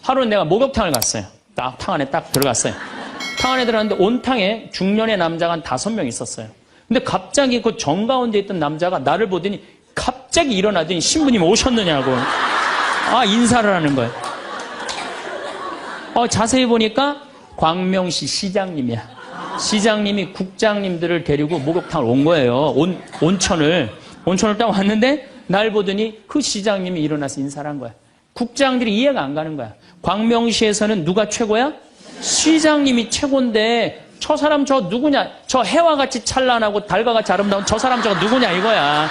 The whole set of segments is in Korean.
하루는 내가 목욕탕을 갔어요. 딱 탕 안에 딱 들어갔어요. 탕 안에 들어갔는데 온탕에 중년의 남자가 한 5명 있었어요. 근데 갑자기 그 정가운데 있던 남자가 나를 보더니 갑자기 일어나더니 신부님 오셨느냐고. 인사를 하는 거예요. 자세히 보니까 광명시 시장님이야. 시장님이 국장님들을 데리고 목욕탕을 온 거예요. 온천을 딱 왔는데 날 보더니 그 시장님이 일어나서 인사를 한 거야. 국장들이 이해가 안 가는 거야. 광명시에서는 누가 최고야? 시장님이 최고인데 저 사람 저 누구냐? 저 해와 같이 찬란하고 달과 같이 아름다운 저 사람 저거 누구냐 이거야.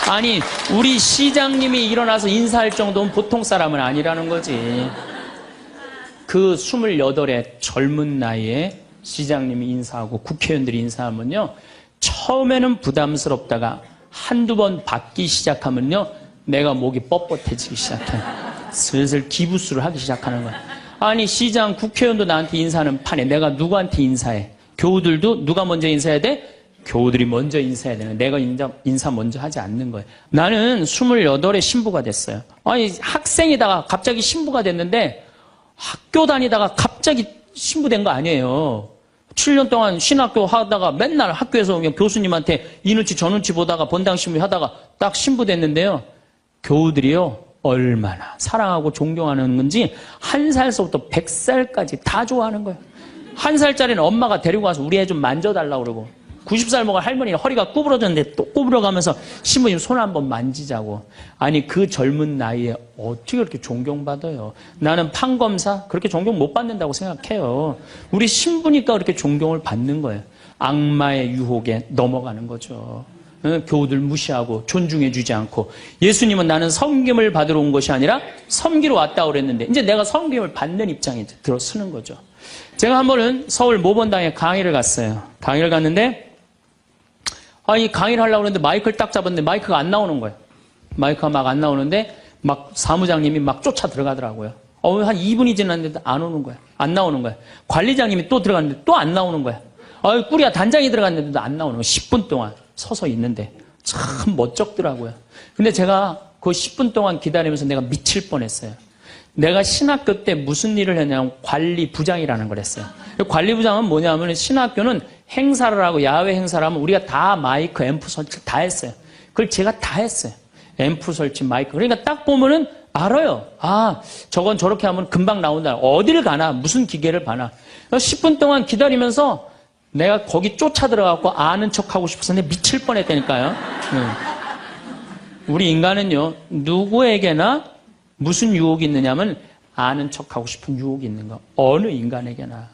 아니 우리 시장님이 일어나서 인사할 정도는 보통 사람은 아니라는 거지. 그 28의 젊은 나이에 시장님이 인사하고 국회의원들이 인사하면요. 처음에는 부담스럽다가 한두 번 받기 시작하면요. 내가 목이 뻣뻣해지기 시작해. 슬슬 기부수를 하기 시작하는 거야. 아니 시장 국회의원도 나한테 인사하는 판에 내가 누구한테 인사해? 교우들도 누가 먼저 인사해야 돼? 교우들이 먼저 인사해야 되는. 내가 인사 먼저 하지 않는 거예요. 나는 28에 신부가 됐어요. 아니 학생이다가 갑자기 신부가 됐는데 학교 다니다가 갑자기 신부된 거 아니에요. 7년 동안 신학교 하다가 맨날 학교에서 그냥 교수님한테 이 눈치 저 눈치 보다가 본당 신부 하다가 딱 신부 됐는데요. 교우들이요. 얼마나 사랑하고 존경하는 건지 1살서부터 100살까지 다 좋아하는 거예요. 1살짜리는 엄마가 데리고 와서 우리 애 좀 만져달라고 그러고 90살 먹은 할머니는 허리가 구부러졌는데 또 구부러가면서 신부님 손 한번 만지자고. 아니 그 젊은 나이에 어떻게 그렇게 존경받아요. 나는 판검사 그렇게 존경 못 받는다고 생각해요. 우리 신부니까 그렇게 존경을 받는 거예요. 악마의 유혹에 넘어가는 거죠. 교우들 무시하고 존중해 주지 않고. 예수님은 나는 섬김을 받으러 온 것이 아니라 섬기러 왔다고 그랬는데 이제 내가 섬김을 받는 입장에 들어서는 거죠. 제가 한 번은 서울 모본당에 강의를 갔어요. 강의를 갔는데 이 강의를 하려고 했는데 마이크를 딱 잡았는데 마이크가 안 나오는 거예요. 마이크가 막 안 나오는데 막 사무장님이 막 쫓아 들어가더라고요. 한 2분이 지났는데도 안 오는 거야. 안 나오는 거야. 관리장님이 또 들어갔는데 또 안 나오는 거야. 꾸리야 단장이 들어갔는데도 안 나오는 거야. 10분 동안 서서 있는데 참 멋쩍더라고요. 근데 제가 그 10분 동안 기다리면서 내가 미칠 뻔했어요. 내가 신학교 때 무슨 일을 했냐면 관리부장이라는 걸 했어요. 관리부장은 뭐냐면 신학교는 행사를 하고 야외 행사를 하면 우리가 다 마이크, 앰프 설치 다 했어요. 그걸 제가 다 했어요. 앰프 설치, 마이크. 그러니까 딱 보면은 알아요. 저건 저렇게 하면 금방 나온다. 어디를 가나, 무슨 기계를 봐나. 10분 동안 기다리면서 내가 거기 쫓아 들어가고 아는 척 하고 싶었는데 미칠 뻔했다니까요. 우리 인간은요, 누구에게나 무슨 유혹이 있느냐면 아는 척하고 싶은 유혹이 있는 거. 어느 인간에게나.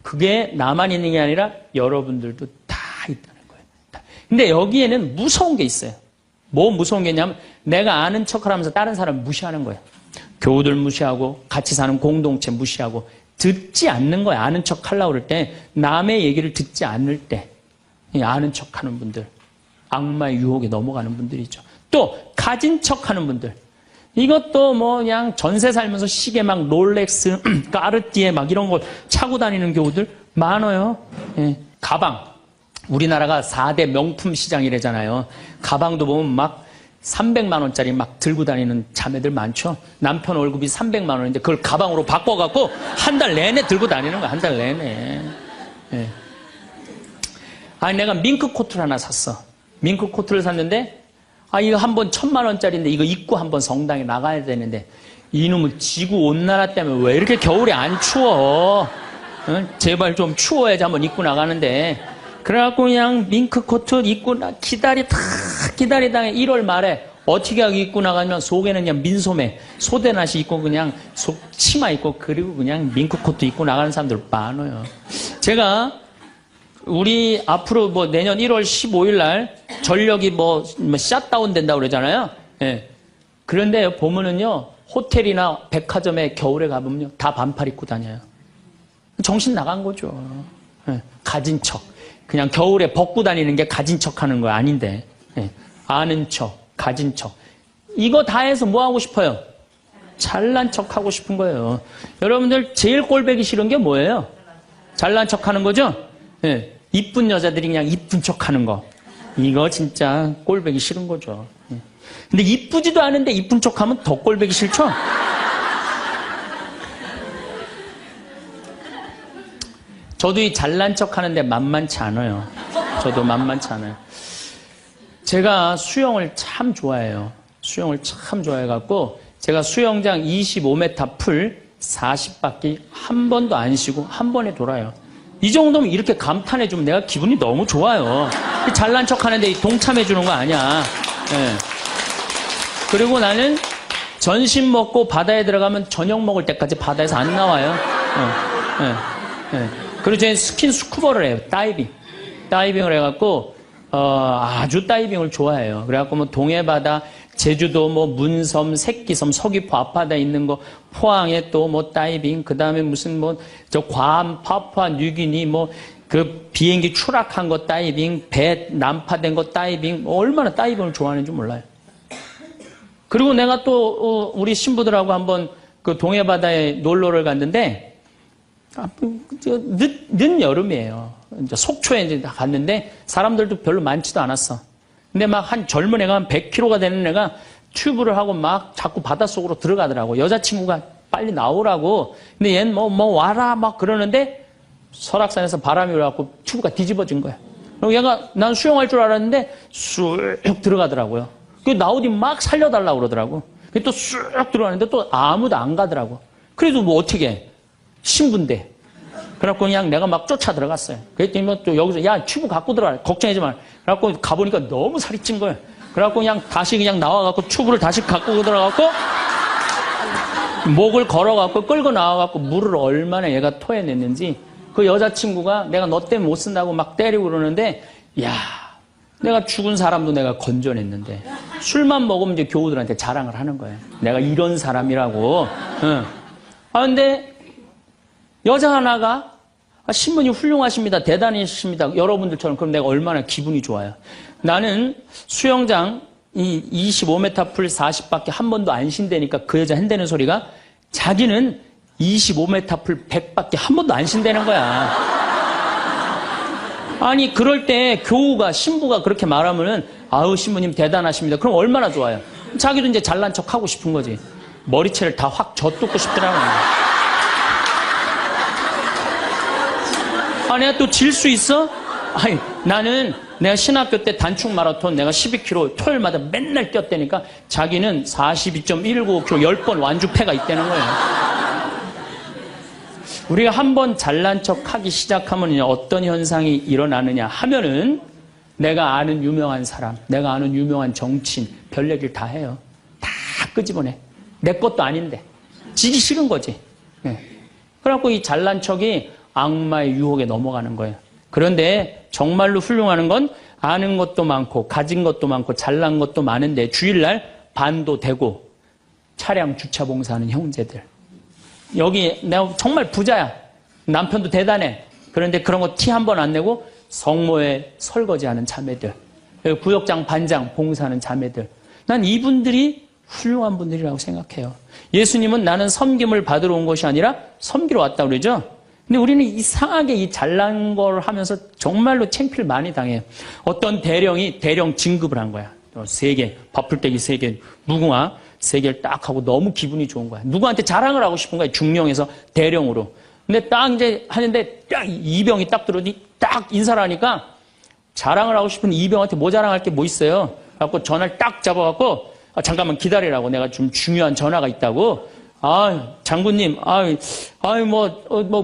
그게 나만 있는 게 아니라 여러분들도 다 있다는 거예요. 근데 여기에는 무서운 게 있어요. 뭐 무서운 게 있냐면 내가 아는 척을 하면서 다른 사람 무시하는 거예요. 교우들 무시하고 같이 사는 공동체 무시하고 듣지 않는 거예요. 아는 척 하려고 그럴 때 남의 얘기를 듣지 않을 때 아는 척하는 분들. 악마의 유혹에 넘어가는 분들이죠. 또 가진 척하는 분들. 이것도 뭐 그냥 전세 살면서 시계 막 롤렉스, 까르띠에 막 이런 거 차고 다니는 교우들 많아요. 가방. 우리나라가 4대 명품 시장이래잖아요. 가방도 보면 막 300만 원짜리 막 들고 다니는 자매들 많죠. 남편 월급이 300만 원인데 그걸 가방으로 바꿔갖고 한 달 내내 들고 다니는 거야. 한 달 내내. 아니 내가 밍크 코트를 하나 샀어. 밍크 코트를 샀는데 이거 한 번 1000만 원짜리인데 이거 입고 한번 성당에 나가야 되는데 이놈의 지구 온난화 때문에 왜 이렇게 겨울에 안 추워? 제발 좀 추워야지 한번 입고 나가는데 그래갖고 그냥 밍크 코트 입고 기다리다가 1월 말에 어떻게 하고 입고 나가면 속에는 그냥 민소매 소대낫이 입고 그냥 치마 입고 그리고 그냥 밍크 코트 입고 나가는 사람들 많아요. 제가 우리 앞으로 뭐 내년 1월 15일 날 전력이 뭐 샷다운 된다고 그러잖아요. 그런데 보면은요, 호텔이나 백화점에 겨울에 가보면요, 다 반팔 입고 다녀요. 정신 나간 거죠. 가진 척. 그냥 겨울에 벗고 다니는 게 가진 척 하는 거 아닌데. 아는 척, 가진 척. 이거 다 해서 뭐 하고 싶어요? 잘난 척 하고 싶은 거예요. 여러분들 제일 꼴보기 싫은 게 뭐예요? 잘난 척 하는 거죠? 이쁜 여자들이 그냥 이쁜 척 하는 거. 이거 진짜 꼴보기 싫은 거죠. 근데 이쁘지도 않은데 이쁜 척 하면 더 꼴보기 싫죠? 저도 이 잘난 척 하는데 만만치 않아요. 저도 만만치 않아요. 제가 수영을 참 좋아해요. 수영을 참 좋아해갖고 제가 수영장 25m 풀 40바퀴 한 번도 안 쉬고 한 번에 돌아요. 이 정도면 이렇게 감탄해주면 내가 기분이 너무 좋아요. 잘난 척 하는데 동참해주는 거 아니야. 네. 그리고 나는 전심 먹고 바다에 들어가면 저녁 먹을 때까지 바다에서 안 나와요. 그리고 저는 스킨스쿠버를 해요. 다이빙을 해갖고 아주 다이빙을 좋아해요. 그래갖고 뭐 동해바다, 제주도, 뭐 문섬, 새끼섬, 서귀포 앞바다에 있는 거, 포항에 또 뭐 다이빙, 그 다음에 무슨 뭐 저 괌, 파푸아 뉴기니 뭐 그 비행기 추락한 거 다이빙, 배 난파된 거 다이빙, 뭐 얼마나 다이빙을 좋아하는지 몰라요. 그리고 내가 또 우리 신부들하고 한번 그 동해바다에 놀러를 갔는데 늦 여름이에요. 이제 속초에 이제 갔는데 사람들도 별로 많지도 않았어. 근데 막 한 젊은 애가 한 100kg가 되는 애가 튜브를 하고 막 자꾸 바닷속으로 들어가더라고. 여자친구가 빨리 나오라고. 근데 얘는 뭐 와라 막 그러는데 설악산에서 바람이 불어갖고 튜브가 뒤집어진 거야. 그리고 얘가 난 수영할 줄 알았는데 쑥 들어가더라고요. 그 나오디 막 살려달라고 그러더라고. 또 쑥 들어가는데 또 아무도 안 가더라고. 그래도 뭐 어떻게 해. 신부인데. 그래갖고 그냥 내가 막 쫓아 들어갔어요. 그랬더니 뭐 또 여기서 야 튜브 갖고 들어가. 걱정하지 마. 그래갖고 가보니까 너무 살이 찐 거예요. 그래갖고 그냥 다시 그냥 나와갖고 튜브를 다시 갖고 들어가갖고 목을 걸어갖고 끌고 나와갖고 물을 얼마나 얘가 토해냈는지 그 여자친구가 내가 너 때문에 못 쓴다고 막 때리고 그러는데 야 내가 죽은 사람도 내가 건져냈는데 술만 먹으면 이제 교우들한테 자랑을 하는 거예요. 내가 이런 사람이라고. 응. 근데 여자 하나가 신부님 훌륭하십니다. 대단하십니다. 여러분들처럼. 그럼 내가 얼마나 기분이 좋아요. 나는 수영장 이 25m 풀 40바퀴 한 번도 안 쉰다니까 그 여자 한다는 소리가 자기는 25m 풀 100바퀴 한 번도 안 쉰다는 거야. 아니 그럴 때 교우가 신부가 그렇게 말하면은 아우 신부님 대단하십니다. 그럼 얼마나 좋아요. 자기도 이제 잘난 척 하고 싶은 거지. 머리채를 다 확 젖뜯고 싶더라고요. 내가 또 질 수 있어? 아니, 나는 내가 신학교 때 단축 마라톤 내가 12km 토요일마다 맨날 뛰었다니까 자기는 42.195km 10번 완주패가 있다는 거예요. 우리가 한번 잘난 척 하기 시작하면 어떤 현상이 일어나느냐 하면은 내가 아는 유명한 사람, 내가 아는 유명한 정치인, 별 얘기를 다 해요. 다 끄집어내. 내 것도 아닌데. 지기 싫은 거지. 네. 그래갖고 이 잘난 척이 악마의 유혹에 넘어가는 거예요. 그런데 정말로 훌륭한 건 아는 것도 많고 가진 것도 많고 잘난 것도 많은데 주일날 반도 되고 차량 주차 봉사하는 형제들. 여기 내가 정말 부자야. 남편도 대단해. 그런데 그런 거 티 한 번 안 내고 성모에 설거지하는 자매들. 구역장 반장 봉사하는 자매들. 난 이분들이 훌륭한 분들이라고 생각해요. 예수님은 나는 섬김을 받으러 온 것이 아니라 섬기러 왔다고 그러죠. 근데 우리는 이상하게 이 잘난 걸 하면서 정말로 창피를 많이 당해요. 어떤 대령이 대령 진급을 한 거야. 3개, 밥풀떼기 3개, 무궁화 3개를 딱 하고 너무 기분이 좋은 거야. 누구한테 자랑을 하고 싶은 거야. 중령에서 대령으로. 근데 딱 이제 하는데 딱 이병이 딱 들어오니 딱 인사를 하니까 자랑을 하고 싶은 이병한테 뭐 자랑할 게 뭐 있어요. 그래갖고 전화를 딱 잡아갖고 잠깐만 기다리라고 내가 좀 중요한 전화가 있다고. 장군님,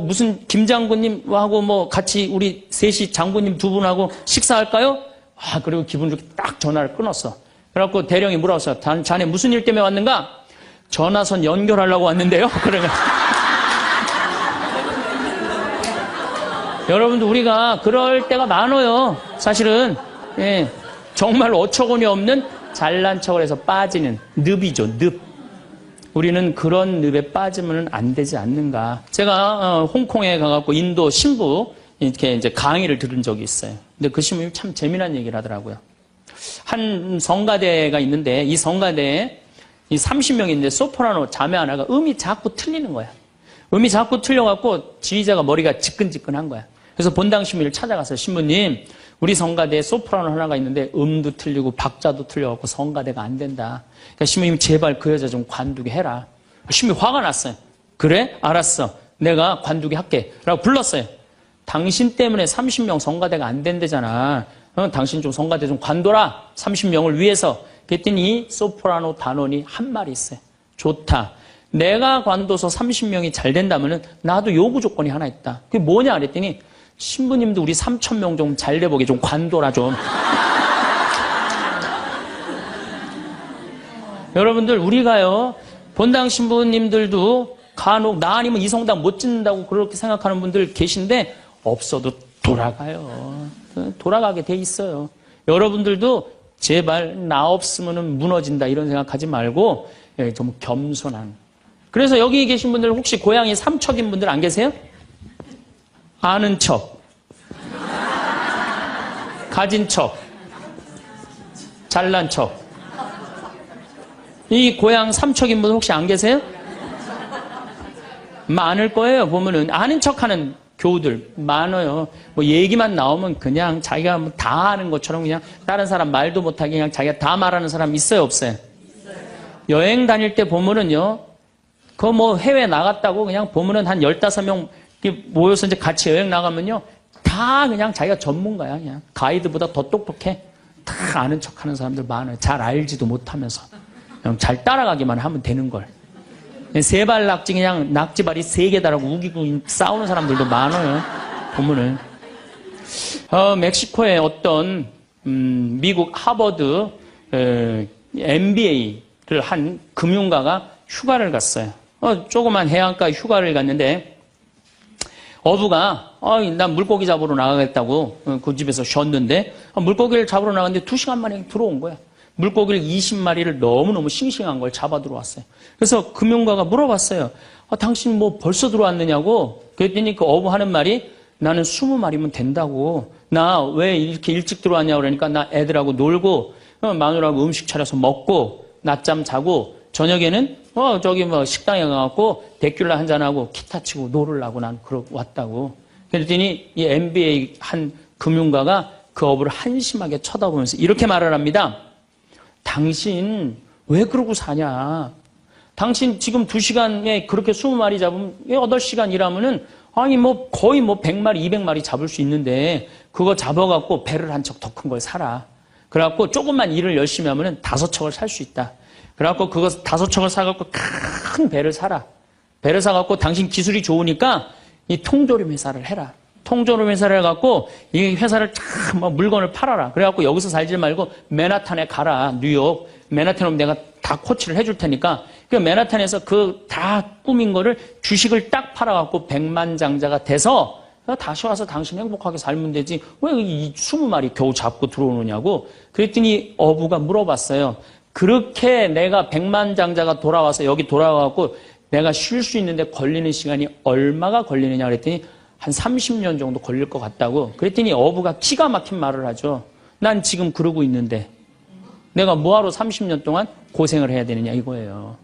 무슨 김 장군님하고 뭐 같이 우리 셋이 장군님 2분하고 식사할까요? 그리고 기분 좋게 딱 전화를 끊었어. 그래갖고 대령이 뭐라고 했어? 자네 무슨 일 때문에 왔는가? 전화선 연결하려고 왔는데요. 그러면 여러분들 우리가 그럴 때가 많아요. 사실은 정말 어처구니 없는 잘난 척을 해서 빠지는 늪이죠. 늪. 우리는 그런 늪에 빠지면 안 되지 않는가. 제가 홍콩에 가갖고 인도 신부 이렇게 이제 강의를 들은 적이 있어요. 근데 그 신부님이 참 재미난 얘기를 하더라고요. 한 성가대가 있는데 이 성가대에 이 30명이 있는데 소프라노 자매 하나가 음이 자꾸 틀리는 거야. 음이 자꾸 틀려갖고 지휘자가 머리가 지끈지끈한 거야. 그래서 본당 신부님을 찾아가서 신부님 우리 성가대에 소프라노 하나가 있는데 음도 틀리고 박자도 틀려갖고 성가대가 안 된다. 그러니까 신부님 제발 그 여자 좀 관두게 해라. 신부님 화가 났어요. 그래? 알았어. 내가 관두게 할게. 라고 불렀어요. 당신 때문에 30명 성가대가 안 된대잖아. 당신 좀 성가대 좀 관둬라. 30명을 위해서. 그랬더니 소프라노 단원이 한 말이 있어요. 좋다. 내가 관둬서 30명이 잘 된다면은 나도 요구 조건이 하나 있다. 그게 뭐냐 그랬더니 신부님도 우리 3,000명 좀 잘 돼보게 좀 관둬라 좀. 여러분들 우리가요 본당 신부님들도 간혹 나 아니면 이 성당 못 짓는다고 그렇게 생각하는 분들 계신데 없어도 돌아가요. 돌아가게 돼 있어요. 여러분들도 제발 나 없으면 무너진다 이런 생각하지 말고 좀 겸손한. 그래서 여기 계신 분들 혹시 고향이 삼척인 분들 안 계세요? 아는 척, 가진 척, 잘난 척. 이 고향 삼척인 분 혹시 안 계세요? 많을 거예요. 보면은 아는 척하는 교우들 많아요. 뭐 얘기만 나오면 그냥 자기가 뭐 다 아는 것처럼 그냥 다른 사람 말도 못하게 그냥 자기가 다 말하는 사람 있어요, 없어요? 있어요. 여행 다닐 때 보면은요, 그 뭐 해외 나갔다고 그냥 보면은 한 15명 모여서 이제 같이 여행 나가면요, 다 그냥 자기가 전문가야. 그냥 가이드보다 더 똑똑해. 다 아는 척하는 사람들 많아요. 잘 알지도 못하면서 그냥 잘 따라가기만 하면 되는 걸. 세발 낙지 그냥 낙지발이 3개 달라고 우기고 싸우는 사람들도 많아요. 보면은 멕시코의 어떤 미국 하버드 MBA를 한 금융가가 휴가를 갔어요. 조그만 해안가 휴가를 갔는데 어부가 난 물고기 잡으러 나가겠다고 그 집에서 쉬었는데 물고기를 잡으러 나갔는데 2시간 만에 들어온 거야. 물고기를 20마리를 너무너무 싱싱한 걸 잡아 들어왔어요. 그래서 금융가가 물어봤어요. 당신 뭐 벌써 들어왔느냐고. 그랬더니 그 어부 하는 말이 나는 20마리면 된다고. 나 왜 이렇게 일찍 들어왔냐고 그러니까 나 애들하고 놀고 마누라하고 음식 차려서 먹고 낮잠 자고 저녁에는 저기 뭐 식당에 가갖고 데큘라 한잔하고 기타 치고 놀으려고 난 그러고 왔다고. 그랬더니 이 MBA 한 금융가가 그 어부를 한심하게 쳐다보면서 이렇게 말을 합니다. 당신 왜 그러고 사냐? 당신 지금 2시간에 그렇게 20마리 잡으면 8시간 일하면은 아니 뭐 거의 뭐 100마리, 200마리 잡을 수 있는데 그거 잡아갖고 배를 한 척 더 큰 걸 사라. 그래갖고 조금만 일을 열심히 하면은 5척을 살 수 있다. 그래갖고 그거 5척을 사갖고 큰 배를 사라. 배를 사갖고 당신 기술이 좋으니까 이 통조림 회사를 해라. 통조림 회사를 해갖고 이 회사를 참 물건을 팔아라. 그래갖고 여기서 살지 말고 맨하탄에 가라. 뉴욕. 맨하탄 오면 내가 다 코치를 해줄 테니까 그 맨하탄에서 그 다 꾸민 거를 주식을 딱 팔아갖고 백만장자가 돼서 다시 와서 당신 행복하게 살면 되지. 왜 이 20마리 겨우 잡고 들어오느냐고. 그랬더니 어부가 물어봤어요. 그렇게 내가 백만장자가 돌아와서 여기 돌아와갖고 내가 쉴 수 있는데 걸리는 시간이 얼마가 걸리느냐 그랬더니 한 30년 정도 걸릴 것 같다고. 그랬더니 어부가 기가 막힌 말을 하죠. 난 지금 그러고 있는데 내가 뭐하러 30년 동안 고생을 해야 되느냐 이거예요.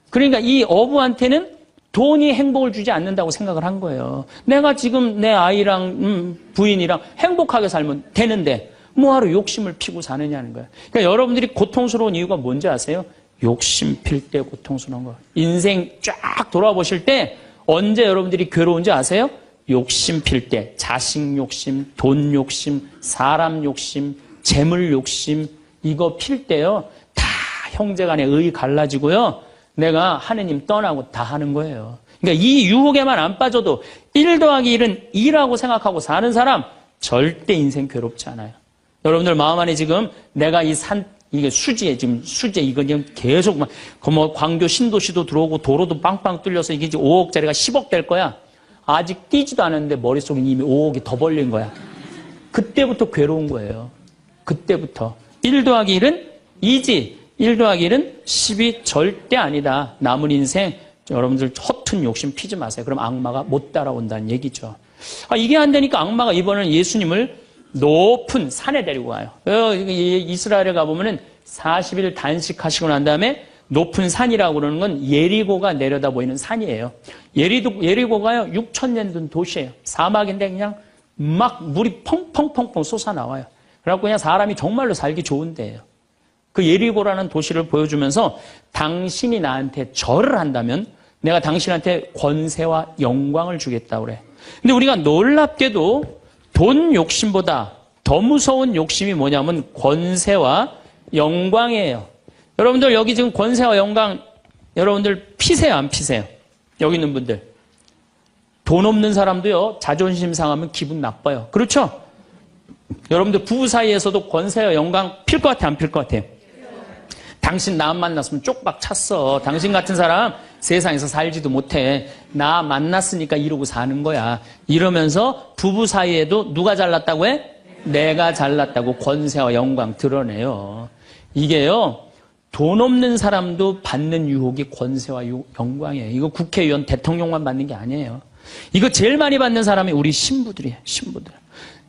그러니까 이 어부한테는 돈이 행복을 주지 않는다고 생각을 한 거예요. 내가 지금 내 아이랑 부인이랑 행복하게 살면 되는데 뭐하러 욕심을 피고 사느냐는 거예요. 그러니까 여러분들이 고통스러운 이유가 뭔지 아세요? 욕심 필 때 고통스러운 거. 인생 쫙 돌아보실 때 언제 여러분들이 괴로운지 아세요? 욕심 필 때. 자식 욕심, 돈 욕심, 사람 욕심, 재물 욕심 이거 필 때요. 다 형제간에 의 갈라지고요. 내가 하느님 떠나고 다 하는 거예요. 그러니까 이 유혹에만 안 빠져도 1 더하기 1은 2라고 생각하고 사는 사람 절대 인생 괴롭지 않아요. 여러분들 마음 안에 지금 내가 이게 수지에 지금 수지 이거 지금 계속 막 뭐 광교 신도시도 들어오고 도로도 빵빵 뚫려서 이게 이제 5억짜리가 10억 될 거야. 아직 뛰지도 않았는데 머릿속에 이미 5억이 더 벌린 거야. 그때부터 괴로운 거예요. 그때부터. 1 더하기 1은 2지. 1 더하기 1은 10이 절대 아니다. 남은 인생 여러분들 허튼 욕심 피지 마세요. 그럼 악마가 못 따라온다는 얘기죠. 이게 안 되니까 악마가 이번에는 예수님을 높은 산에 데리고 가요. 이스라엘에 가보면은 40일 단식하시고 난 다음에 높은 산이라고 그러는 건 예리고가 내려다 보이는 산이에요. 예리고가요, 6,000년 된 도시예요. 사막인데 그냥 막 물이 펑펑펑펑 솟아나와요. 그래갖고 그냥 사람이 정말로 살기 좋은 데예요. 그 예리고라는 도시를 보여주면서 당신이 나한테 절을 한다면 내가 당신한테 권세와 영광을 주겠다고 그래. 근데 우리가 놀랍게도 돈 욕심보다 더 무서운 욕심이 뭐냐면 권세와 영광이에요. 여러분들 여기 지금 권세와 영광 여러분들 피세요 안 피세요? 여기 있는 분들. 돈 없는 사람도요 자존심 상하면 기분 나빠요. 그렇죠? 여러분들 부부 사이에서도 권세와 영광 필 것 같아 안 필 것 같아요? 당신 나 만났으면 쪽박 찼어. 당신 같은 사람 세상에서 살지도 못해. 나 만났으니까 이러고 사는 거야. 이러면서 부부 사이에도 누가 잘났다고 해? 내가 잘났다고 권세와 영광 드러내요. 이게요. 돈 없는 사람도 받는 유혹이 권세와 영광이에요. 이거 국회의원 대통령만 받는 게 아니에요. 이거 제일 많이 받는 사람이 우리 신부들이에요. 신부들.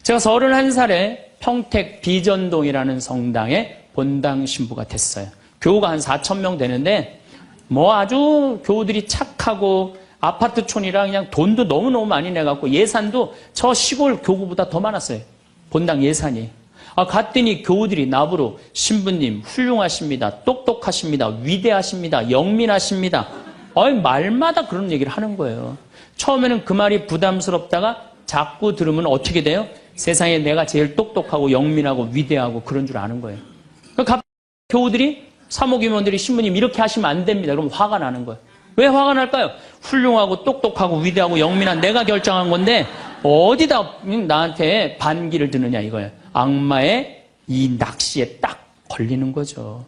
제가 31살에 평택 비전동이라는 성당에 본당 신부가 됐어요. 교우가 한 4,000명 되는데 뭐 아주 교우들이 착하고 아파트촌이라 그냥 돈도 너무너무 많이 내갖고 예산도 저 시골 교구보다 더 많았어요. 본당 예산이. 갔더니 교우들이 나보러 신부님 훌륭하십니다. 똑똑하십니다. 위대하십니다. 영민하십니다. 말마다 그런 얘기를 하는 거예요. 처음에는 그 말이 부담스럽다가 자꾸 들으면 어떻게 돼요? 세상에 내가 제일 똑똑하고 영민하고 위대하고 그런 줄 아는 거예요. 갑자기 교우들이 사모임원들이 신부님 이렇게 하시면 안 됩니다. 그럼 화가 나는 거예요. 왜 화가 날까요? 훌륭하고 똑똑하고 위대하고 영민한 내가 결정한 건데 어디다 나한테 반기를 드느냐 이거예요. 악마의 이 낚시에 딱 걸리는 거죠.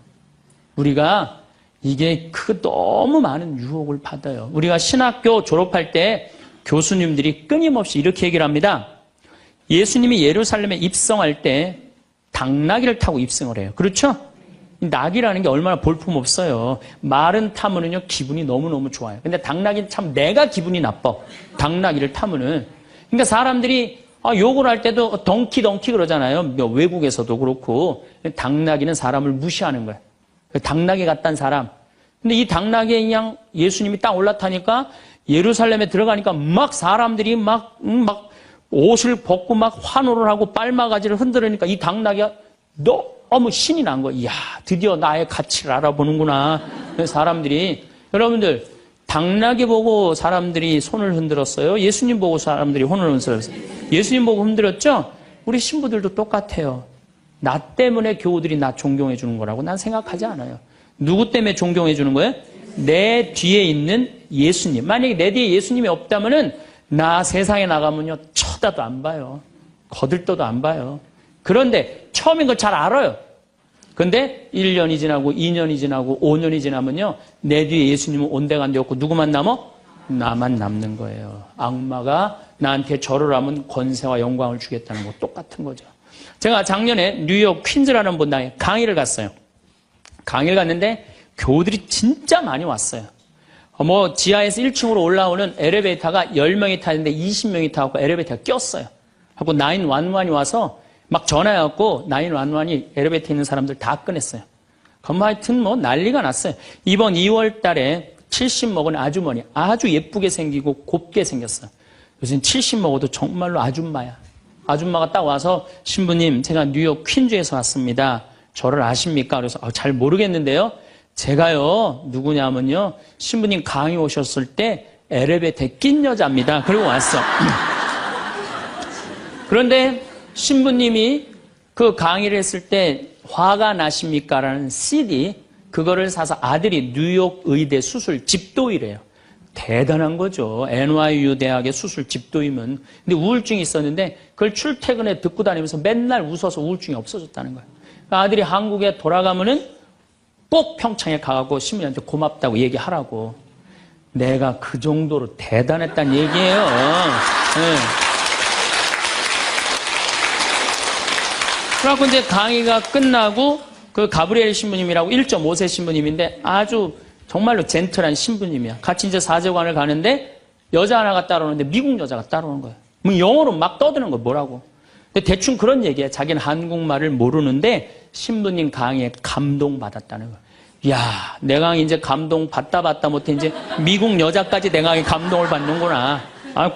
우리가 이게 너무 많은 유혹을 받아요. 우리가 신학교 졸업할 때 교수님들이 끊임없이 이렇게 얘기를 합니다. 예수님이 예루살렘에 입성할 때 당나귀를 타고 입성을 해요. 그렇죠? 낙이라는 게 얼마나 볼품없어요. 말은 타면은요 기분이 너무너무 좋아요. 근데 당나귀는 참 내가 기분이 나빠. 당나귀를 타면은. 그러니까 사람들이 욕을 할 때도 덩키 그러잖아요. 외국에서도 그렇고. 당나귀는 사람을 무시하는 거예요. 당나귀 같다는 사람. 근데 이 당나귀에 그냥 예수님이 딱 올라타니까 예루살렘에 들어가니까 막 사람들이 막 옷을 벗고 막 환호를 하고 빨마가지를 흔들으니까 이 당나귀가 너무 신이 난 거예요. 이야, 드디어 나의 가치를 알아보는구나. 사람들이. 여러분들, 당나귀 보고 사람들이 손을 흔들었어요? 예수님 보고 사람들이 손을 흔들었어요? 예수님 보고 흔들었죠? 우리 신부들도 똑같아요. 나 때문에 교우들이 나 존경해 주는 거라고 난 생각하지 않아요. 누구 때문에 존경해 주는 거예요? 내 뒤에 있는 예수님. 만약에 내 뒤에 예수님이 없다면은 나 세상에 나가면요 쳐다도 안 봐요. 거들떠도 안 봐요. 그런데 처음인 걸 잘 알아요. 근데 1년이 지나고 2년이 지나고 5년이 지나면요 내 뒤에 예수님은 온데간데 없고 누구만 남아? 나만 남는 거예요. 악마가 나한테 절을 하면 권세와 영광을 주겠다는 거 똑같은 거죠. 제가 작년에 뉴욕 퀸즈라는 본당에 강의를 갔어요. 강의를 갔는데 교우들이 진짜 많이 왔어요. 지하에서 1층으로 올라오는 엘리베이터가 10명이 타는데 20명이 타고 엘리베이터가 꼈어요. 하고 911이 와서 막 전화해갖고 911이 엘리베이터에 있는 사람들 다 꺼냈어요. 그럼 하여튼 난리가 났어요. 이번 2월 달에 70 먹은 아주머니 아주 예쁘게 생기고 곱게 생겼어요. 요즘 70 먹어도 정말로 아줌마야. 아줌마가 딱 와서 신부님 제가 뉴욕 퀸즈에서 왔습니다. 저를 아십니까? 그래서 잘 모르겠는데요. 제가요 누구냐면요 신부님 강의 오셨을 때 엘리베이터에 낀 여자입니다. 그리고 왔어. 그런데 신부님이 그 강의를 했을 때 화가 나십니까? 라는 CD 그거를 사서 아들이 뉴욕 의대 수술 집도이래요. 대단한 거죠. NYU 대학의 수술 집도이면. 근데 우울증이 있었는데 그걸 출퇴근에 듣고 다니면서 맨날 웃어서 우울증이 없어졌다는 거예요. 그러니까 아들이 한국에 돌아가면은 꼭 평창에 가고 신부님한테 고맙다고 얘기하라고. 내가 그 정도로 대단했다는 얘기예요. 네. 그래갖고 이제 강의가 끝나고 그 가브리엘 신부님이라고 1.5세 신부님인데 아주 정말로 젠틀한 신부님이야. 같이 이제 사제관을 가는데 여자 하나가 따라오는데 미국 여자가 따라오는 거예요. 영어로 막 떠드는 거예요. 뭐라고. 근데 대충 그런 얘기예요. 자기는 한국말을 모르는데 신부님 강의에 감동받았다는 거예요. 이야, 내 강의 이제 감동받다 못해 이제 미국 여자까지 내 강의 감동을 받는구나.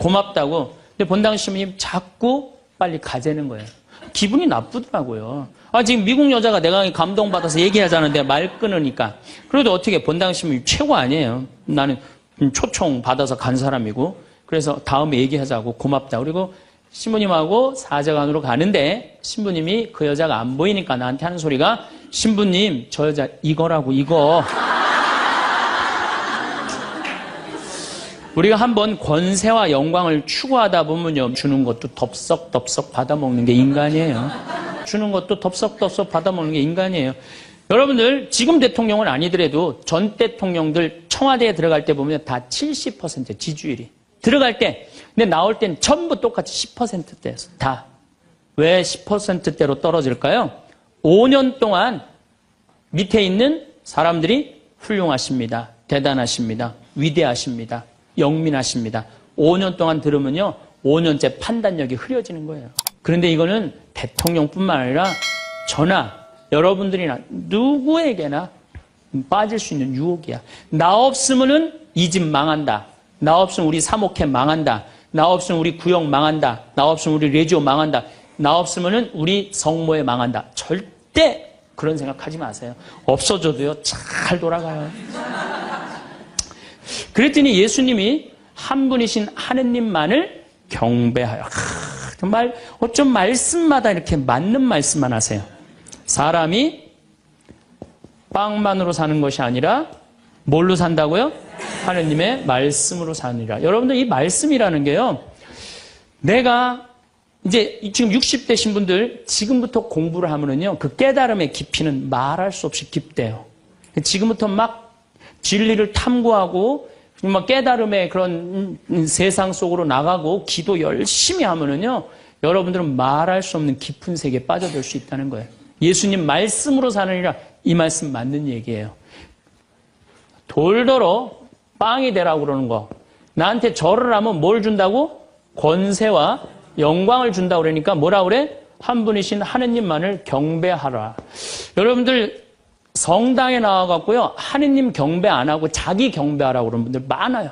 고맙다고. 근데 본당 신부님 자꾸 빨리 가재는 거예요. 기분이 나쁘더라고요. 지금 미국 여자가 내 강의 감동받아서 얘기하자는데 말 끊으니까. 그래도 어떻게 본당 신부님 최고 아니에요. 나는 초청 받아서 간 사람이고. 그래서 다음에 얘기하자고 고맙다. 그리고 신부님하고 사제관으로 가는데 신부님이 그 여자가 안 보이니까 나한테 하는 소리가 신부님 저 여자 이거라고 이거. 우리가 한번 권세와 영광을 추구하다 보면요 주는 것도 덥석덥석 받아먹는 게 인간이에요. 주는 것도 덥석덥석 받아먹는 게 인간이에요. 여러분들 지금 대통령은 아니더라도 전 대통령들 청와대에 들어갈 때 보면 다 70% 지지율이 들어갈 때 근데 나올 땐 전부 똑같이 10%대였어. 다. 왜 10%대로 떨어질까요? 5년 동안 밑에 있는 사람들이 훌륭하십니다. 대단하십니다. 위대하십니다. 영민하십니다. 5년 동안 들으면요 5년째 판단력이 흐려지는 거예요. 그런데 이거는 대통령뿐만 아니라 저나 여러분들이나 누구에게나 빠질 수 있는 유혹이야. 나 없으면은 이 집 망한다. 나 없으면 우리 사목회 망한다. 나 없으면 우리 구역 망한다. 나 없으면 우리 레지오 망한다. 나 없으면은 우리 성모회 망한다. 절대 그런 생각하지 마세요. 없어져도요 잘 돌아가요. 그랬더니 예수님이 한 분이신 하느님만을 경배하여. 정말 어쩜 말씀마다 이렇게 맞는 말씀만 하세요. 사람이 빵만으로 사는 것이 아니라 뭘로 산다고요? 하느님의 말씀으로 사느니라. 여러분들 이 말씀이라는 게요. 내가 이제 지금 60대신 분들 지금부터 공부를 하면은요. 그 깨달음의 깊이는 말할 수 없이 깊대요. 지금부터 막 진리를 탐구하고 막 깨달음의 그런 세상 속으로 나가고 기도 열심히 하면은요. 여러분들은 말할 수 없는 깊은 세계에 빠져들 수 있다는 거예요. 예수님 말씀으로 사느니라 이 말씀 맞는 얘기예요. 돌더러 빵이 되라고 그러는 거. 나한테 절을 하면 뭘 준다고? 권세와 영광을 준다고 그러니까 뭐라 그래? 한 분이신 하느님만을 경배하라. 여러분들 성당에 나와갖고요. 하느님 경배 안 하고 자기 경배하라고 그러는 분들 많아요.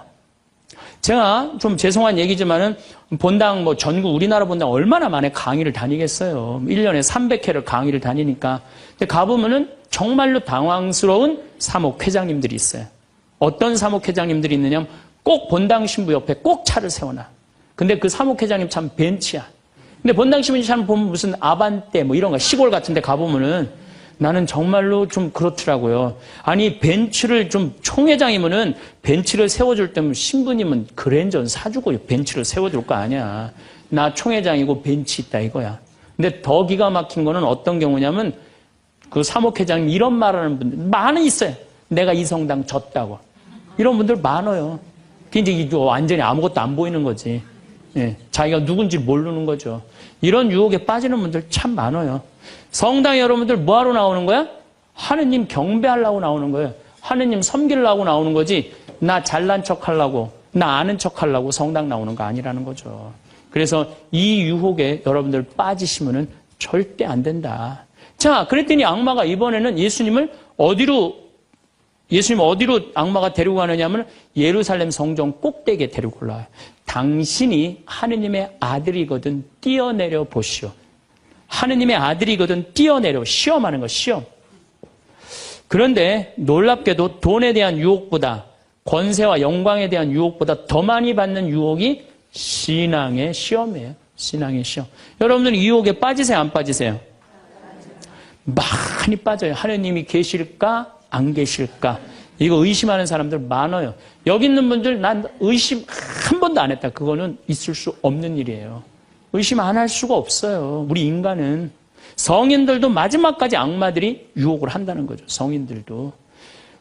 제가 좀 죄송한 얘기지만은 본당 뭐 전국 우리나라 본당 얼마나 많이 강의를 다니겠어요. 1년에 300회를 강의를 다니니까. 근데 가보면은 정말로 당황스러운 사목회장님들이 있어요. 어떤 사목회장님들이 있느냐면 꼭 본당 신부 옆에 꼭 차를 세워놔. 근데 그 사목회장님 참 벤치야. 근데 본당 신부 참 보면 무슨 아반떼 뭐 이런 거 시골 같은 데 가보면은 나는 정말로 좀 그렇더라고요. 아니 벤츠를 좀 총회장이면은 벤츠를 세워줄 때면 신부님은 그랜저는 사주고 벤츠를 세워줄 거 아니야. 나 총회장이고 벤츠 있다 이거야. 근데 더 기가 막힌 거는 어떤 경우냐면 그 사목회장님 이런 말하는 분들 많이 있어요. 내가 이 성당 졌다고. 이런 분들 많아요. 이제 완전히 아무것도 안 보이는 거지. 예, 자기가 누군지 모르는 거죠. 이런 유혹에 빠지는 분들 참 많아요. 성당에 여러분들 뭐하러 나오는 거야? 하느님 경배하려고 나오는 거예요. 하느님 섬기려고 나오는 거지 나 잘난 척하려고 나 아는 척하려고 성당 나오는 거 아니라는 거죠. 그래서 이 유혹에 여러분들 빠지시면은 절대 안 된다. 자, 그랬더니 악마가 이번에는 예수님을 어디로 악마가 데리고 가느냐면 예루살렘 성전 꼭대기에 데리고 올라와요. 당신이 하느님의 아들이거든 뛰어내려 보시오. 하느님의 아들이거든 뛰어내려. 시험하는 거, 시험. 그런데 놀랍게도 돈에 대한 유혹보다 권세와 영광에 대한 유혹보다 더 많이 받는 유혹이 신앙의 시험이에요. 신앙의 시험. 여러분들 이 유혹에 빠지세요, 안 빠지세요? 많이 빠져요. 하느님이 계실까? 안 계실까? 이거 의심하는 사람들 많아요. 여기 있는 분들 난 의심 한 번도 안 했다. 그거는 있을 수 없는 일이에요. 의심 안 할 수가 없어요. 우리 인간은. 성인들도 마지막까지 악마들이 유혹을 한다는 거죠. 성인들도.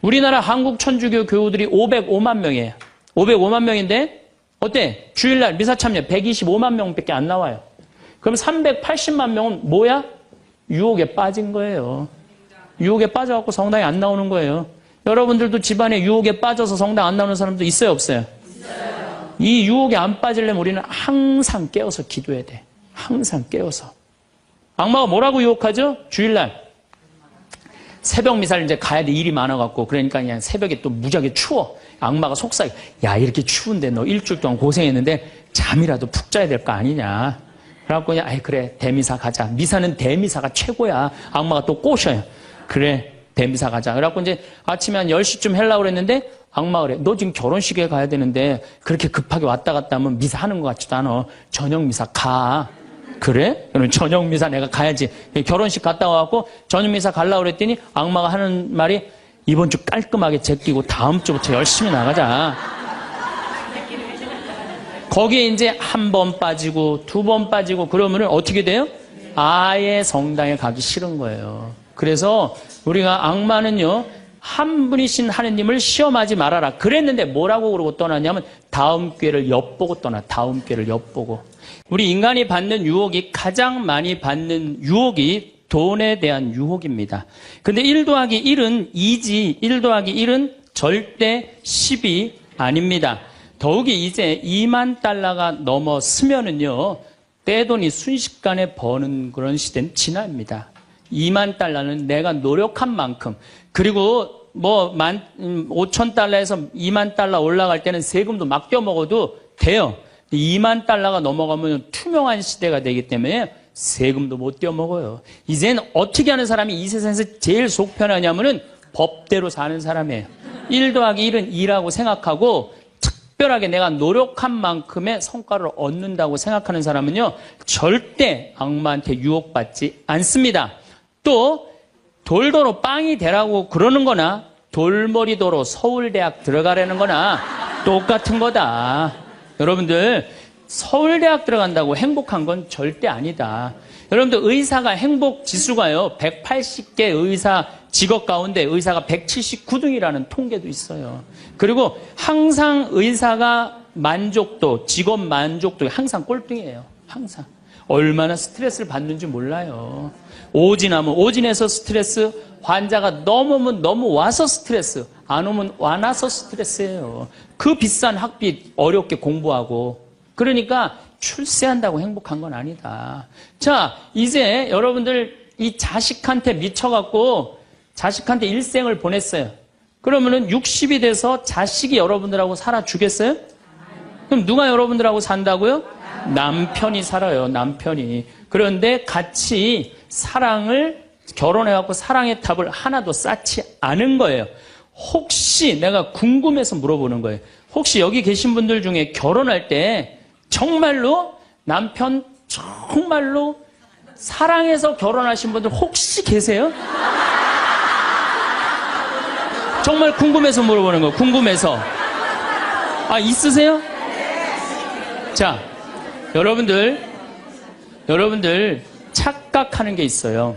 우리나라 한국 천주교 교우들이 505만 명이에요. 505만 명인데 어때? 주일날 미사 참여 125만 명밖에 안 나와요. 그럼 380만 명은 뭐야? 유혹에 빠진 거예요. 유혹에 빠져갖고 성당에 안 나오는 거예요. 여러분들도 집안에 유혹에 빠져서 성당 안 나오는 사람도 있어요, 없어요? 있어요. 이 유혹에 안 빠지려면 우리는 항상 깨어서 기도해야 돼. 항상 깨어서. 악마가 뭐라고 유혹하죠? 주일날. 새벽 미사를 이제 가야 돼. 일이 많아갖고. 그러니까 그냥 새벽에 또 무지하게 추워. 악마가 속삭여. 야, 이렇게 추운데 너 일주일 동안 고생했는데 잠이라도 푹 자야 될 거 아니냐. 그래갖고 그냥, 아이, 그래. 대미사 가자. 미사는 대미사가 최고야. 악마가 또 꼬셔요. 그래. 대미사 가자. 그래갖고 이제 아침에 한 10시쯤 하려고 그랬는데 악마가 그래. 너 지금 결혼식에 가야 되는데 그렇게 급하게 왔다 갔다 하면 미사 하는 것 같지도 않아. 저녁 미사 가. 그래? 그럼 저녁 미사 내가 가야지. 결혼식 갔다 와갖고 저녁 미사 가려고 그랬더니 악마가 하는 말이 이번 주 깔끔하게 제끼고 다음 주부터 열심히 나가자. 거기에 이제 한 번 빠지고 두 번 빠지고 그러면은 어떻게 돼요? 아예 성당에 가기 싫은 거예요. 그래서 우리가 악마는요, 한 분이신 하느님을 시험하지 말아라. 그랬는데 뭐라고 그러고 떠났냐면 다음 기회를 엿보고 떠나. 다음 기회를 엿보고. 우리 인간이 받는 유혹이 가장 많이 받는 유혹이 돈에 대한 유혹입니다. 근데 1 더하기 1은 2지 1 더하기 1은 절대 10이 아닙니다. 더욱이 이제 2만 달러가 넘었으면은요, 떼돈이 순식간에 버는 그런 시대는 지납니다. 2만 달러는 내가 노력한 만큼, 그리고 뭐 5천 달러에서 2만 달러 올라갈 때는 세금도 막 떼어먹어도 돼요. 2만 달러가 넘어가면 투명한 시대가 되기 때문에 세금도 못 떼어먹어요. 이젠 어떻게 하는 사람이 이 세상에서 제일 속 편하냐면은 법대로 사는 사람이에요. 1 더하기 1은 2라고 생각하고 특별하게 내가 노력한 만큼의 성과를 얻는다고 생각하는 사람은요, 절대 악마한테 유혹받지 않습니다. 또 돌도로 빵이 되라고 그러는 거나 돌머리도로 서울대학 들어가라는 거나 똑같은 거다. 여러분들, 서울대학 들어간다고 행복한 건 절대 아니다. 여러분들, 의사가 행복 지수가요, 180개 의사 직업 가운데 의사가 179등이라는 통계도 있어요. 그리고 항상 의사가 만족도, 직업 만족도 항상 꼴등이에요. 항상. 얼마나 스트레스를 받는지 몰라요. 오진하면 오진해서 스트레스, 환자가 넘으면 넘어와서 스트레스, 안 오면 와나서 스트레스예요. 그 비싼 학비 어렵게 공부하고. 그러니까 출세한다고 행복한 건 아니다. 자, 이제 여러분들 이 자식한테 미쳐갖고 자식한테 일생을 보냈어요. 그러면은 60이 돼서 자식이 여러분들하고 살아주겠어요? 그럼 누가 여러분들하고 산다고요? 남편이 살아요, 남편이. 그런데 같이 사랑을, 결혼해갖고 사랑의 탑을 하나도 쌓지 않은 거예요. 혹시 내가 궁금해서 물어보는 거예요. 혹시 여기 계신 분들 중에 결혼할 때 정말로 남편 정말로 사랑해서 결혼하신 분들 혹시 계세요? 정말 궁금해서 물어보는 거예요. 궁금해서. 아, 있으세요? 자, 여러분들 착각하는 게 있어요.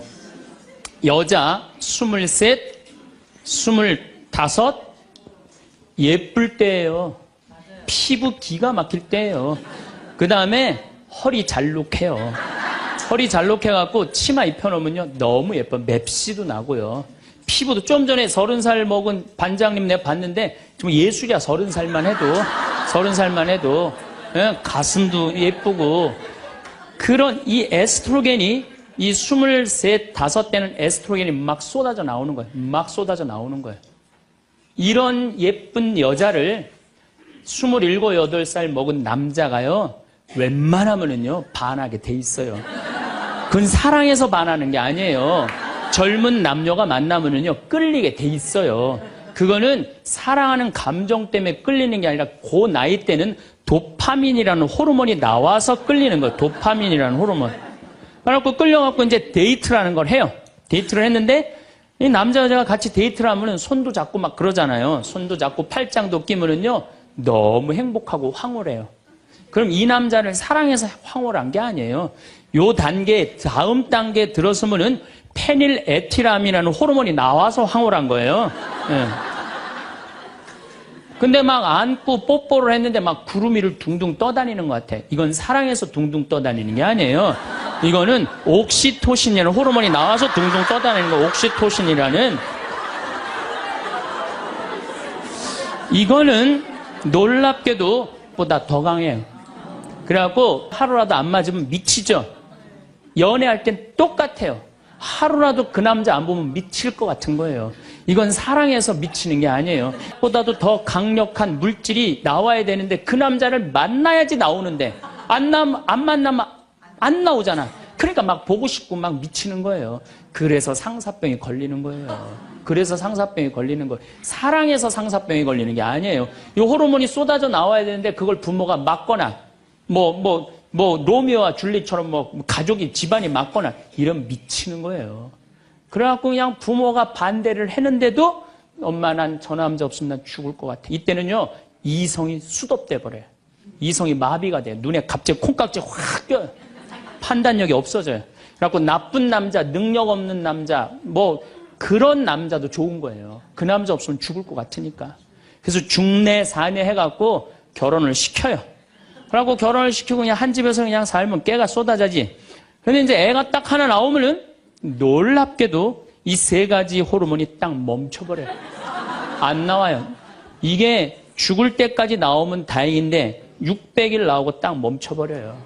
여자 23, 25 예쁠 때예요. 피부 기가 막힐 때예요. 그 다음에 허리 잘록해요. 허리 잘록해갖고 치마 입혀놓으면요, 너무 예뻐. 맵시도 나고요. 피부도 좀 전에 30살 먹은 반장님 내가 봤는데 좀 예술이야. 30살만 해도 예, 가슴도 예쁘고. 그런 이 에스트로겐이 이 23, 5때는 에스트로겐이 막 쏟아져 나오는 거예요. 막 쏟아져 나오는 거예요. 이런 예쁜 여자를 27, 8살 먹은 남자가요, 웬만하면은요 반하게 돼 있어요. 그건 사랑해서 반하는 게 아니에요. 젊은 남녀가 만나면은요 끌리게 돼 있어요. 그거는 사랑하는 감정 때문에 끌리는 게 아니라 그 나이 때는 도파민이라는 호르몬이 나와서 끌리는 거예요. 도파민이라는 호르몬. 그래갖고 끌려갖고 이제 데이트라는 걸 해요. 데이트를 했는데 이 남자 여자가 같이 데이트를 하면은 손도 잡고 막 그러잖아요. 손도 잡고 팔짱도 끼면은요 너무 행복하고 황홀해요. 그럼 이 남자를 사랑해서 황홀한 게 아니에요. 요 단계, 다음 단계에 들어서면은 페닐에틸암이라는 호르몬이 나와서 황홀한 거예요. 예. 근데 막 안고 뽀뽀를 했는데 막 구름 위를 둥둥 떠다니는 것 같아. 이건 사랑해서 둥둥 떠다니는 게 아니에요. 이거는 옥시토신이라는 호르몬이 나와서 둥둥 떠다니는 거. 옥시토신이라는. 이거는 놀랍게도 보다 더 강해요. 그래갖고 하루라도 안 맞으면 미치죠. 연애할 땐 똑같아요. 하루라도 그 남자 안 보면 미칠 것 같은 거예요. 이건 사랑해서 미치는 게 아니에요. 보다도 더 강력한 물질이 나와야 되는데 그 남자를 만나야지 나오는데 안 만나면 안 나오잖아. 그러니까 막 보고 싶고 막 미치는 거예요. 그래서 상사병이 걸리는 거예요. 그래서 상사병이 걸리는 거예요. 사랑해서 상사병이 걸리는 게 아니에요. 이 호르몬이 쏟아져 나와야 되는데 그걸 부모가 막거나 로미오와 줄리처럼 가족이 집안이 막거나 이런 미치는 거예요. 그래갖고 그냥 부모가 반대를 했는데도 엄마 난 저 남자 없으면 난 죽을 것 같아. 이때는요 이성이 수독돼 버려요. 이성이 마비가 돼요. 눈에 갑자기 콩깍지 확 껴요. 판단력이 없어져요. 그래갖고 나쁜 남자, 능력 없는 남자, 그런 남자도 좋은 거예요. 그 남자 없으면 죽을 것 같으니까. 그래서 중내 사내 해갖고 결혼을 시켜요. 그래갖고 결혼을 시키고 그냥 한 집에서 그냥 살면 깨가 쏟아지지. 근데 이제 애가 딱 하나 나오면은 놀랍게도 이 세 가지 호르몬이 딱 멈춰버려요. 안 나와요. 이게 죽을 때까지 나오면 다행인데 600일 나오고 딱 멈춰버려요.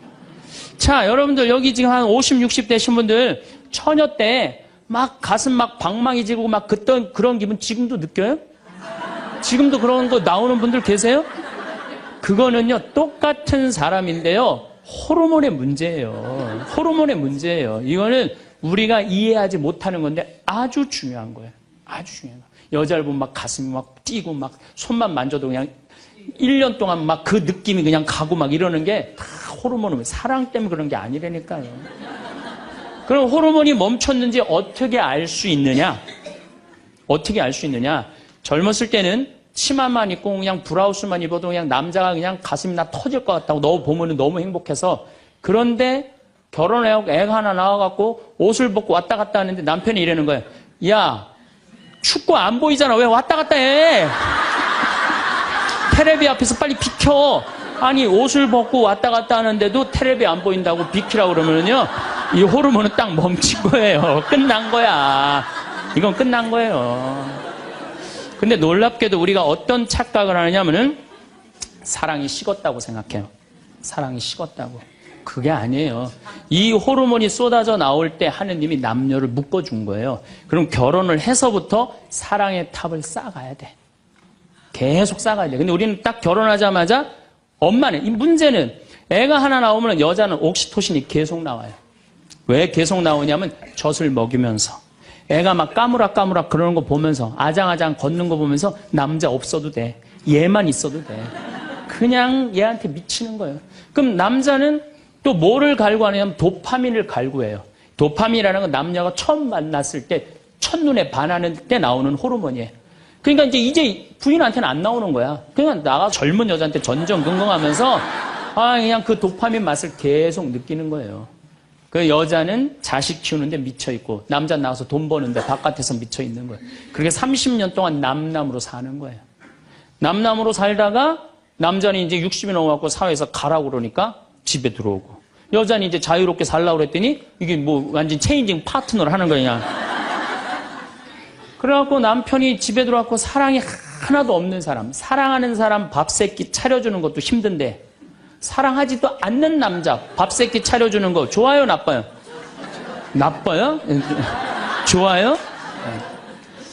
자, 여러분들 여기 지금 한 50, 60 되신 분들 처녀 때 막 가슴 막 방망이 지르고 막 그런 기분 지금도 느껴요? 지금도 그런 거 나오는 분들 계세요? 그거는요 똑같은 사람인데요 호르몬의 문제예요. 호르몬의 문제예요. 이거는 우리가 이해하지 못하는 건데 아주 중요한 거예요. 아주 중요한 거예요. 여자를 보면 막 가슴이 막 뛰고 막 손만 만져도 그냥 1년 동안 막 그 느낌이 그냥 가고 막 이러는 게 다 호르몬은 사랑 때문에 그런 게 아니라니까요. 그럼 호르몬이 멈췄는지 어떻게 알 수 있느냐? 어떻게 알 수 있느냐? 젊었을 때는 치마만 입고 그냥 브라우스만 입어도 그냥 남자가 그냥 가슴이 나 터질 것 같다고 너 보면 너무 행복해서 그런데 결혼해갖고 애가 하나 나와갖고 옷을 벗고 왔다 갔다 하는데 남편이 이러는 거예요. 야, 춥고 안 보이잖아. 왜 왔다 갔다 해? 테레비 앞에서 빨리 비켜. 아니 옷을 벗고 왔다 갔다 하는데도 테레비 안 보인다고 비키라고 그러면은요 이 호르몬은 딱 멈춘 거예요. 끝난 거야. 이건 끝난 거예요. 근데 놀랍게도 우리가 어떤 착각을 하느냐면은 사랑이 식었다고 생각해요. 사랑이 식었다고. 그게 아니에요. 이 호르몬이 쏟아져 나올 때 하느님이 남녀를 묶어준 거예요. 그럼 결혼을 해서부터 사랑의 탑을 쌓아가야 돼. 계속 쌓아가야 돼. 근데 우리는 딱 결혼하자마자 엄마는, 이 문제는 애가 하나 나오면 여자는 옥시토신이 계속 나와요. 왜 계속 나오냐면 젖을 먹이면서 애가 막 까무락까무락 그러는 거 보면서 아장아장 걷는 거 보면서 남자 없어도 돼. 얘만 있어도 돼. 그냥 얘한테 미치는 거예요. 그럼 남자는 또 뭐를 갈구하냐면 도파민을 갈구해요. 도파민이라는 건 남녀가 처음 만났을 때 첫눈에 반하는 때 나오는 호르몬이에요. 그러니까 이제 부인한테는 안 나오는 거야. 그냥 나가 젊은 여자한테 전전긍긍하면서 그냥 그 도파민 맛을 계속 느끼는 거예요. 그 여자는 자식 키우는데 미쳐있고 남자는 나가서 돈 버는데 바깥에서 미쳐있는 거예요. 그렇게 30년 동안 남남으로 사는 거예요. 남남으로 살다가 남자는 이제 60이 넘어갖고 사회에서 가라고 그러니까 집에 들어오고 여자는 이제 자유롭게 살라고 그랬더니 이게 완전 체인징 파트너를 하는 거냐. 그래갖고 남편이 집에 들어왔고 사랑이 하나도 없는 사람, 사랑하는 사람 밥 세끼 차려주는 것도 힘든데 사랑하지도 않는 남자 밥 세끼 차려주는 거 좋아요, 나빠요? 나빠요? 좋아요?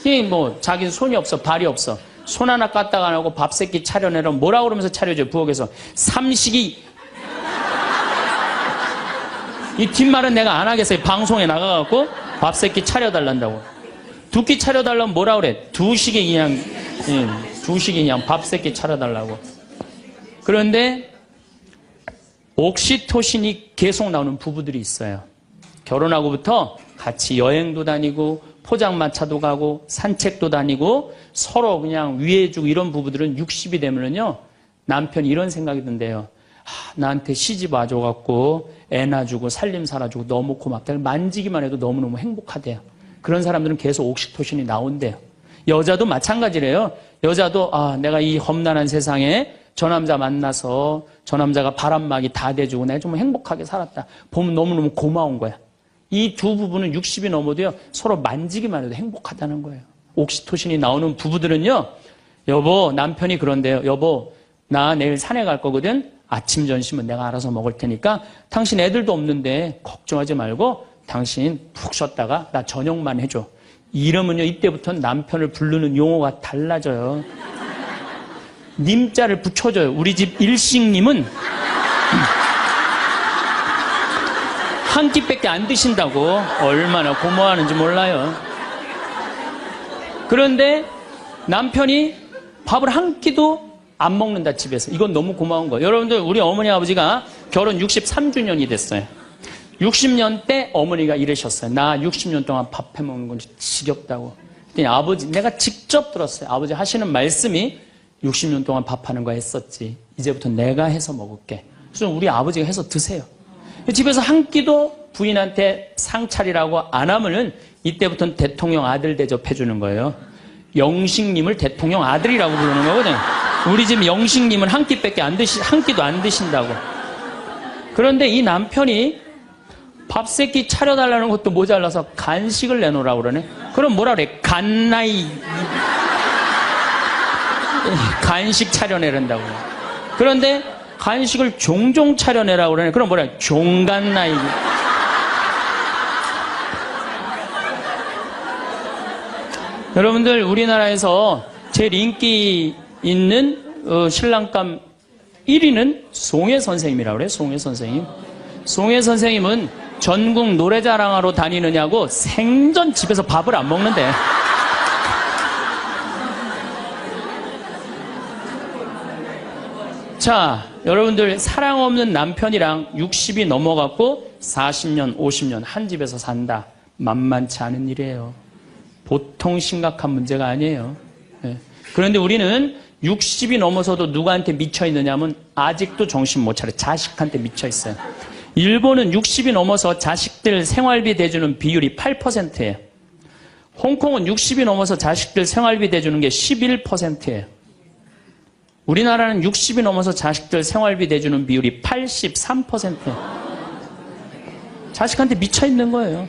이 자기는 손이 없어, 발이 없어. 손 하나 까딱 안 하고 밥 세끼 차려내라 뭐라 그러면서 차려줘요, 부엌에서. 삼식이. 이 뒷말은 내가 안 하겠어요. 방송에 나가갖고 밥 세끼 차려달란다고. 두 끼 차려달라면 뭐라 그래? 두식에 그냥 밥 세끼 차려달라고. 그런데 옥시토신이 계속 나오는 부부들이 있어요. 결혼하고부터 같이 여행도 다니고 포장마차도 가고 산책도 다니고 서로 그냥 위해주고 이런 부부들은 60이 되면은요 남편이 이런 생각이 든대요. 나한테 시집 와줘갖고 애 낳아주고 살림 살아주고 너무 고맙다. 만지기만 해도 너무너무 행복하대요. 그런 사람들은 계속 옥시토신이 나온대요. 여자도 마찬가지래요. 여자도 내가 이 험난한 세상에 저 남자 만나서 저 남자가 바람막이 다 대주고 내가 좀 행복하게 살았다. 보면 너무너무 고마운 거야. 이 두 부부는 60이 넘어도요 서로 만지기만 해도 행복하다는 거예요. 옥시토신이 나오는 부부들은요 여보 남편이 그런데요. 여보 나 내일 산에 갈 거거든. 아침 점심은 내가 알아서 먹을 테니까 당신 애들도 없는데 걱정하지 말고 당신 푹 쉬었다가 나 저녁만 해줘. 이러면요 이때부터는 남편을 부르는 용어가 달라져요. 님자를 붙여줘요. 우리 집 일식님은 한 끼밖에 안 드신다고. 얼마나 고마워하는지 몰라요. 그런데 남편이 밥을 한 끼도 안 먹는다, 집에서. 이건 너무 고마운 거예요. 여러분들, 우리 어머니 아버지가 결혼 63주년이 됐어요. 60년 때 어머니가 이러셨어요. 나 60년 동안 밥 해먹는 건 지겹다고. 그랬더니 아버지, 내가 직접 들었어요. 아버지 하시는 말씀이 60년 동안 밥하는 거 했었지. 이제부터 내가 해서 먹을게. 그래서 우리 아버지가 해서 드세요. 집에서 한 끼도 부인한테 상 차리라고 안 하면은 이때부터는 대통령 아들 대접해 주는 거예요. 영식님을 대통령 아들이라고 부르는 거거든요. 우리 집 영식님은 한 끼밖에 한 끼도 안 드신다고. 그런데 이 남편이 밥 세 끼 차려달라는 것도 모자라서 간식을 내놓으라고 그러네. 그럼 뭐라 그래? 간식 차려내란다고. 그런데 간식을 종종 차려내라고 그러네. 그럼 뭐라 그래? 종간나이. 여러분들, 우리나라에서 제일 인기 있는 신랑감 1위는 송혜 선생님이라고 그래요. 송혜 선생님. 송혜 선생님은 전국 노래자랑하러 다니느냐고 생전 집에서 밥을 안 먹는데. 자, 여러분들, 사랑 없는 남편이랑 60이 넘어갔고 40년, 50년 한 집에서 산다. 만만치 않은 일이에요. 보통 심각한 문제가 아니에요. 네. 그런데 우리는 60이 넘어서도 누구한테 미쳐있느냐면 아직도 정신 못 차려. 자식한테 미쳐있어요. 일본은 60이 넘어서 자식들 생활비 대주는 비율이 8%예요. 홍콩은 60이 넘어서 자식들 생활비 대주는 게 11%예요. 우리나라는 60이 넘어서 자식들 생활비 대주는 비율이 83%예요. 자식한테 미쳐있는 거예요.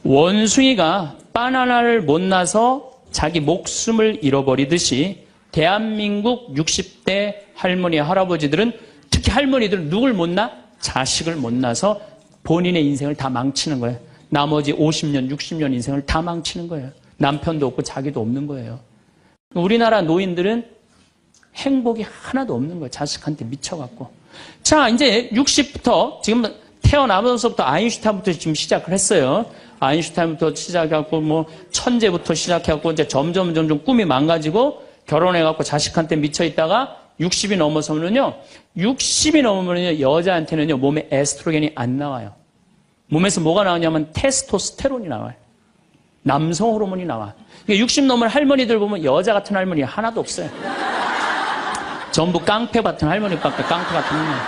원숭이가 바나나를 못 나서 자기 목숨을 잃어버리듯이 대한민국 60대 할머니, 할아버지들은, 특히 할머니들은 누굴 못 낳아? 자식을 못 낳아서 본인의 인생을 다 망치는 거예요. 나머지 50년, 60년 인생을 다 망치는 거예요. 남편도 없고 자기도 없는 거예요. 우리나라 노인들은 행복이 하나도 없는 거예요. 자식한테 미쳐갖고. 자, 이제 60부터, 지금 태어나면서부터 아인슈타인부터 지금 시작을 했어요. 아인슈타인부터 시작해갖고, 뭐, 천재부터 시작해갖고, 이제 점점 꿈이 망가지고, 결혼해갖고 자식한테 미쳐있다가, 60이 넘어서면요, 60이 넘으면요, 여자한테는요, 몸에 에스트로겐이 안 나와요. 몸에서 뭐가 나오냐면 테스토스테론이 나와요. 남성 호르몬이 나와. 60 넘은 할머니들 보면 여자 같은 할머니 하나도 없어요. 전부 깡패 같은 할머니밖에, 깡패 같은 할머니.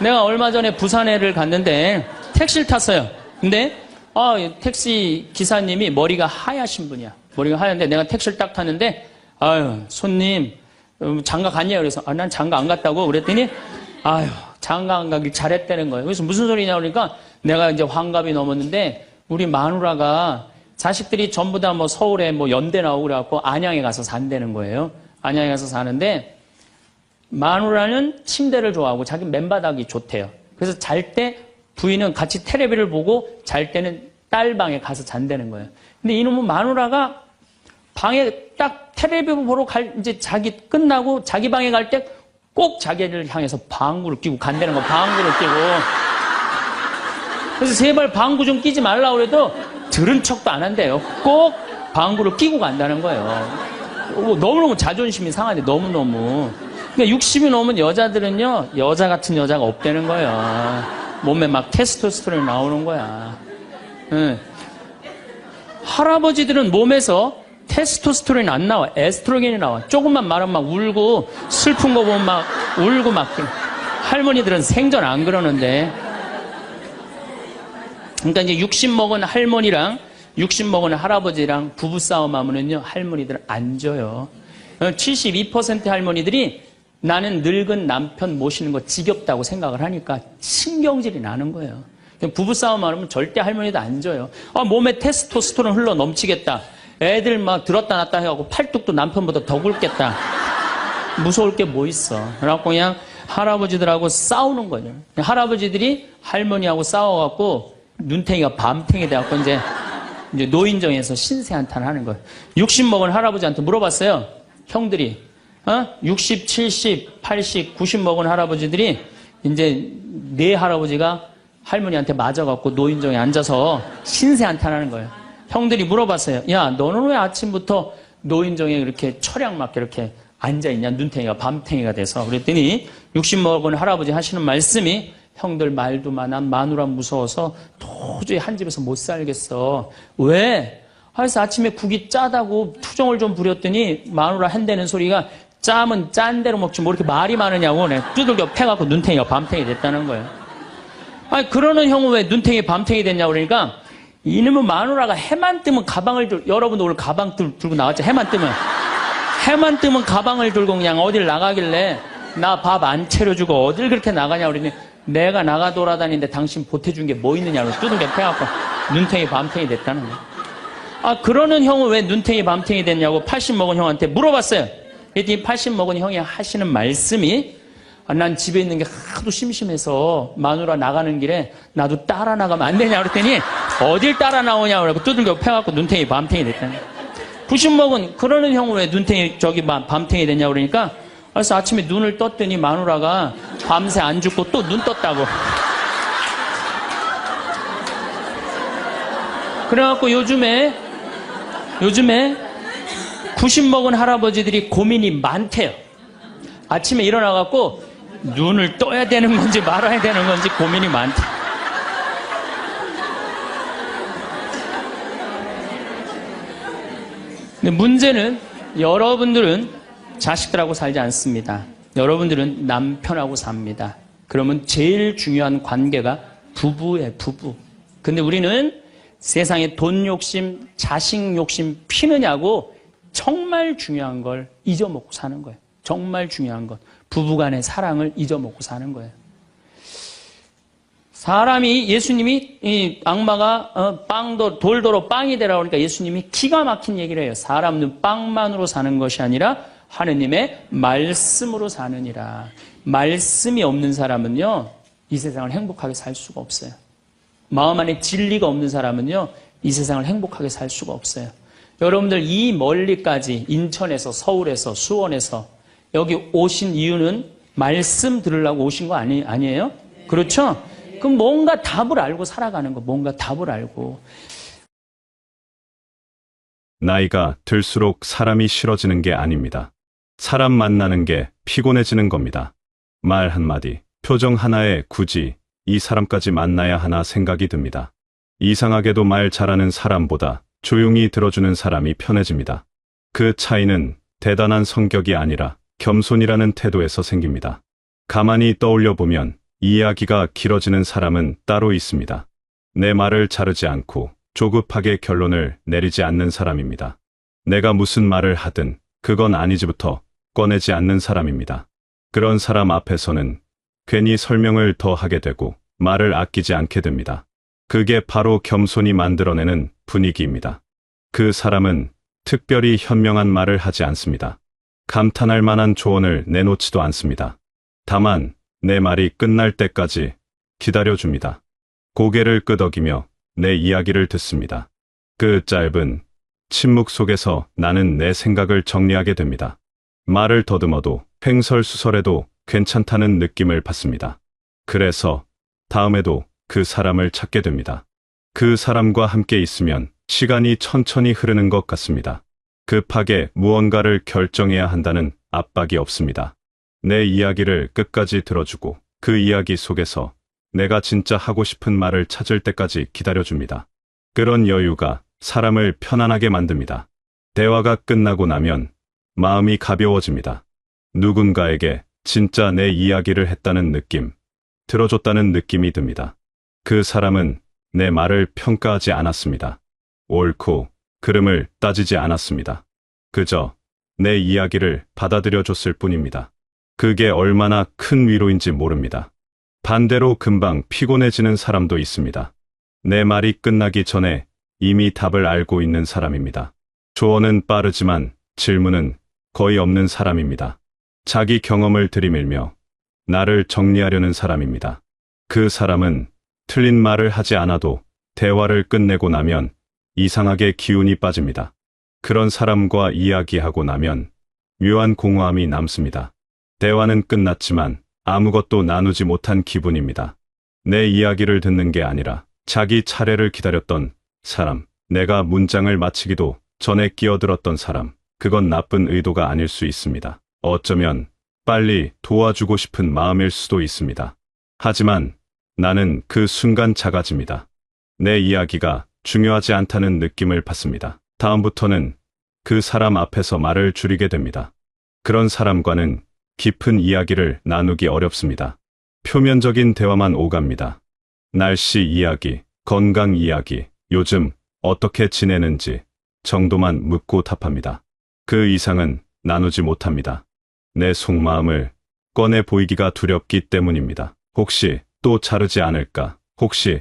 내가 얼마 전에 부산에를 갔는데 택시를 탔어요. 근데 택시 기사님이 머리가 하얗신 분이야. 머리가 하얀데 내가 택시를 딱 탔는데, 아유, 손님, 장가 갔냐? 그래서, 난 장가 안 갔다고. 그랬더니, 아유, 장가 안 가길 잘했다는 거예요. 그래서 무슨 소리냐? 그러니까 내가 이제 환갑이 넘었는데, 우리 마누라가 자식들이 전부 다 뭐 서울에 뭐 연대 나오고 그래갖고 안양에 가서 산다는 거예요. 안양에 가서 사는데, 마누라는 침대를 좋아하고 자기 맨바닥이 좋대요. 그래서 잘 때 부인은 같이 텔레비를 보고 잘 때는 딸 방에 가서 잔다는 거예요. 근데 이놈은 마누라가 방에 딱 텔레비 보러 이제 자기 끝나고 자기 방에 갈 때 꼭 자기를 향해서 방구를 끼고 간다는 거, 방구를 끼고. 그래서 제발 방구 좀 끼지 말라고 그래도 들은 척도 안 한대요. 꼭 방구를 끼고 간다는 거예요. 너무너무 자존심이 상하네, 너무너무. 그러니까 60이 넘은 여자들은요, 여자 같은 여자가 없다는 거예요. 몸에 막 테스토스테론이 나오는 거야. 응. 할아버지들은 몸에서 테스토스테론이 안 나와. 에스트로겐이 나와. 조금만 말하면 막 울고, 슬픈 거 보면 막 울고 막. 할머니들은 생전 안 그러는데. 그러니까 이제 60 먹은 할머니랑 60 먹은 할아버지랑 부부싸움 하면은요, 할머니들은 안 져요. 72% 할머니들이 나는 늙은 남편 모시는 거 지겹다고 생각을 하니까 신경질이 나는 거예요. 부부싸움 하면 절대 할머니도 안 져요. 몸에 테스토스테론 흘러 넘치겠다. 애들 막 들었다 놨다 해갖고 팔뚝도 남편보다 더 굵겠다. 무서울 게 뭐 있어. 그래갖고 그냥 할아버지들하고 싸우는 거죠. 할아버지들이 할머니하고 싸워갖고 눈탱이가 밤탱이 돼갖고 이제 노인정에서 신세한탄 하는 거예요. 60 먹은 할아버지한테 물어봤어요. 형들이. 60, 70, 80, 90 먹은 할아버지들이 이제 네 할아버지가 할머니한테 맞아갖고 노인정에 앉아서 신세한탄하는 거예요. 형들이 물어봤어요. 야, 너는 왜 아침부터 노인정에 이렇게 철양 맞게 이렇게 앉아있냐? 눈탱이가 밤탱이가 돼서. 그랬더니 60 먹은 할아버지 하시는 말씀이 형들 말도 많아. 마누라 무서워서 도저히 한 집에서 못 살겠어. 왜? 그래서 아침에 국이 짜다고 투정을 좀 부렸더니 마누라 한대는 소리가 짜면 짠 대로 먹지 뭐 이렇게 말이 많으냐고 두들겨 패갖고 눈탱이가 밤탱이 됐다는 거예요. 아니 그러는 형은 왜 눈탱이 밤탱이 됐냐고 그러니까 이놈은 마누라가 해만 뜨면 가방을 여러분도 오늘 가방 들고 나왔죠. 해만 뜨면 가방을 들고 그냥 어딜 나가길래 나 밥 안 차려주고 어딜 그렇게 나가냐고 그러니 내가 나가 돌아다니는데 당신 보태준 게 뭐 있느냐고 두들겨 패갖고 눈탱이 밤탱이 됐다는 거예요. 아 그러는 형은 왜 눈탱이 밤탱이 됐냐고 80 먹은 형한테 물어봤어요. 그랬더니 80 먹은 형이 하시는 말씀이 난 집에 있는 게 하도 심심해서 마누라 나가는 길에 나도 따라 나가면 안 되냐 그랬더니 어딜 따라 나오냐고 그러고 두들겨 패갖고 눈탱이 밤탱이 됐다는 거예요. 90 먹은 그러는 형은 왜 눈탱이 밤탱이 됐냐고 그러니까 그래서 아침에 눈을 떴더니 마누라가 밤새 안 죽고 또 눈 떴다고. 그래갖고 요즘에 90 먹은 할아버지들이 고민이 많대요. 아침에 일어나갖고 눈을 떠야 되는 건지 말아야 되는 건지 고민이 많대요. 근데 문제는 여러분들은 자식들하고 살지 않습니다. 여러분들은 남편하고 삽니다. 그러면 제일 중요한 관계가 부부예요, 부부. 근데 우리는 세상에 돈 욕심, 자식 욕심 피느냐고 정말 중요한 걸 잊어먹고 사는 거예요. 정말 중요한 것. 부부간의 사랑을 잊어먹고 사는 거예요. 사람이 예수님이 이 악마가 돌도로 빵이 되라고 하니까 예수님이 기가 막힌 얘기를 해요. 사람은 빵만으로 사는 것이 아니라 하느님의 말씀으로 사느니라. 말씀이 없는 사람은요, 이 세상을 행복하게 살 수가 없어요. 마음 안에 진리가 없는 사람은요, 이 세상을 행복하게 살 수가 없어요. 여러분들 이 멀리까지 인천에서 서울에서 수원에서 여기 오신 이유는 말씀 들으려고 오신 거 아니에요? 그렇죠? 그럼 뭔가 답을 알고 살아가는 거, 뭔가 답을 알고. 나이가 들수록 사람이 싫어지는 게 아닙니다. 사람 만나는 게 피곤해지는 겁니다. 말 한마디, 표정 하나에 굳이 이 사람까지 만나야 하나 생각이 듭니다. 이상하게도 말 잘하는 사람보다 조용히 들어주는 사람이 편해집니다. 그 차이는 대단한 성격이 아니라 겸손이라는 태도에서 생깁니다. 가만히 떠올려 보면 이야기가 길어지는 사람은 따로 있습니다. 내 말을 자르지 않고 조급하게 결론을 내리지 않는 사람입니다. 내가 무슨 말을 하든 그건 아니지부터 꺼내지 않는 사람입니다. 그런 사람 앞에서는 괜히 설명을 더 하게 되고 말을 아끼지 않게 됩니다. 그게 바로 겸손이 만들어내는 분위기입니다. 그 사람은 특별히 현명한 말을 하지 않습니다. 감탄할 만한 조언을 내놓지도 않습니다. 다만 내 말이 끝날 때까지 기다려줍니다. 고개를 끄덕이며 내 이야기를 듣습니다. 그 짧은 침묵 속에서 나는 내 생각을 정리하게 됩니다. 말을 더듬어도 횡설수설해도 괜찮다는 느낌을 받습니다. 그래서 다음에도 그 사람을 찾게 됩니다. 그 사람과 함께 있으면 시간이 천천히 흐르는 것 같습니다. 급하게 무언가를 결정해야 한다는 압박이 없습니다. 내 이야기를 끝까지 들어주고 그 이야기 속에서 내가 진짜 하고 싶은 말을 찾을 때까지 기다려줍니다. 그런 여유가 사람을 편안하게 만듭니다. 대화가 끝나고 나면 마음이 가벼워집니다. 누군가에게 진짜 내 이야기를 했다는 느낌, 들어줬다는 느낌이 듭니다. 그 사람은 내 말을 평가하지 않았습니다. 옳고 그름을 따지지 않았습니다. 그저 내 이야기를 받아들여줬을 뿐입니다. 그게 얼마나 큰 위로인지 모릅니다. 반대로 금방 피곤해지는 사람도 있습니다. 내 말이 끝나기 전에 이미 답을 알고 있는 사람입니다. 조언은 빠르지만 질문은 거의 없는 사람입니다. 자기 경험을 들이밀며 나를 정리하려는 사람입니다. 그 사람은 틀린 말을 하지 않아도 대화를 끝내고 나면 이상하게 기운이 빠집니다. 그런 사람과 이야기하고 나면 묘한 공허함이 남습니다. 대화는 끝났지만 아무것도 나누지 못한 기분입니다. 내 이야기를 듣는 게 아니라 자기 차례를 기다렸던 사람, 내가 문장을 마치기도 전에 끼어들었던 사람, 그건 나쁜 의도가 아닐 수 있습니다. 어쩌면 빨리 도와주고 싶은 마음일 수도 있습니다. 하지만 나는 그 순간 작아집니다. 내 이야기가 중요하지 않다는 느낌을 받습니다. 다음부터는 그 사람 앞에서 말을 줄이게 됩니다. 그런 사람과는 깊은 이야기를 나누기 어렵습니다. 표면적인 대화만 오갑니다. 날씨 이야기, 건강 이야기, 요즘 어떻게 지내는지 정도만 묻고 답합니다. 그 이상은 나누지 못합니다. 내 속마음을 꺼내 보이기가 두렵기 때문입니다. 혹시 또 자르지 않을까, 혹시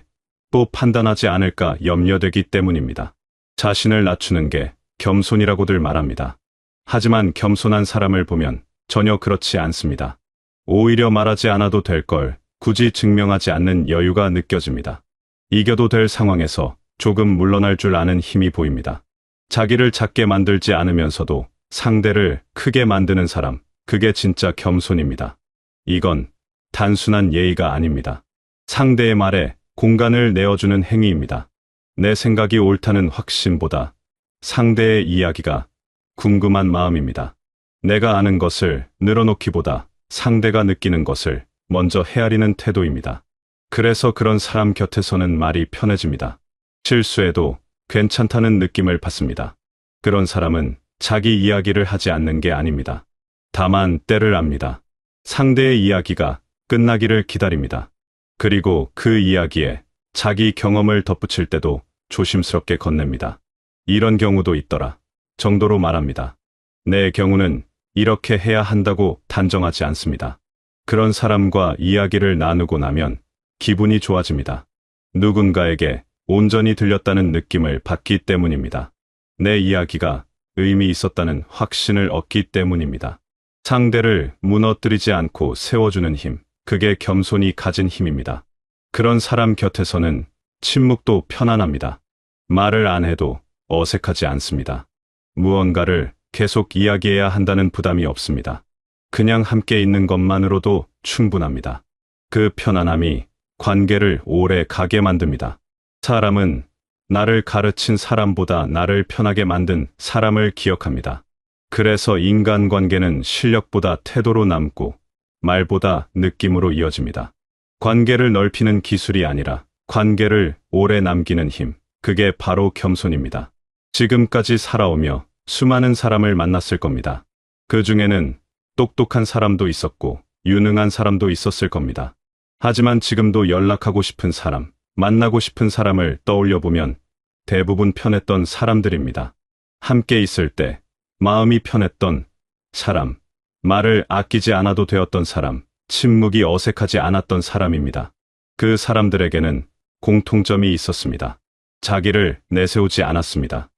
또 판단하지 않을까 염려되기 때문입니다. 자신을 낮추는 게 겸손이라고들 말합니다. 하지만 겸손한 사람을 보면 전혀 그렇지 않습니다. 오히려 말하지 않아도 될 걸 굳이 증명하지 않는 여유가 느껴집니다. 이겨도 될 상황에서 조금 물러날 줄 아는 힘이 보입니다. 자기를 작게 만들지 않으면서도 상대를 크게 만드는 사람, 그게 진짜 겸손입니다. 이건 단순한 예의가 아닙니다. 상대의 말에 공간을 내어주는 행위입니다. 내 생각이 옳다는 확신보다 상대의 이야기가 궁금한 마음입니다. 내가 아는 것을 늘어놓기보다 상대가 느끼는 것을 먼저 헤아리는 태도입니다. 그래서 그런 사람 곁에서는 말이 편해집니다. 실수해도 괜찮다는 느낌을 받습니다. 그런 사람은 자기 이야기를 하지 않는 게 아닙니다. 다만 때를 압니다. 상대의 이야기가 끝나기를 기다립니다. 그리고 그 이야기에 자기 경험을 덧붙일 때도 조심스럽게 건넵니다. 이런 경우도 있더라 정도로 말합니다. 내 경우는 이렇게 해야 한다고 단정하지 않습니다. 그런 사람과 이야기를 나누고 나면 기분이 좋아집니다. 누군가에게 온전히 들렸다는 느낌을 받기 때문입니다. 내 이야기가 의미 있었다는 확신을 얻기 때문입니다. 상대를 무너뜨리지 않고 세워주는 힘, 그게 겸손이 가진 힘입니다. 그런 사람 곁에서는 침묵도 편안합니다. 말을 안 해도 어색하지 않습니다. 무언가를 계속 이야기해야 한다는 부담이 없습니다. 그냥 함께 있는 것만으로도 충분합니다. 그 편안함이 관계를 오래 가게 만듭니다. 사람은 나를 가르친 사람보다 나를 편하게 만든 사람을 기억합니다. 그래서 인간관계는 실력보다 태도로 남고 말보다 느낌으로 이어집니다. 관계를 넓히는 기술이 아니라 관계를 오래 남기는 힘, 그게 바로 겸손입니다. 지금까지 살아오며 수많은 사람을 만났을 겁니다. 그 중에는 똑똑한 사람도 있었고 유능한 사람도 있었을 겁니다. 하지만 지금도 연락하고 싶은 사람, 만나고 싶은 사람을 떠올려 보면 대부분 편했던 사람들입니다. 함께 있을 때 마음이 편했던 사람, 말을 아끼지 않아도 되었던 사람, 침묵이 어색하지 않았던 사람입니다. 그 사람들에게는 공통점이 있었습니다. 자기를 내세우지 않았습니다.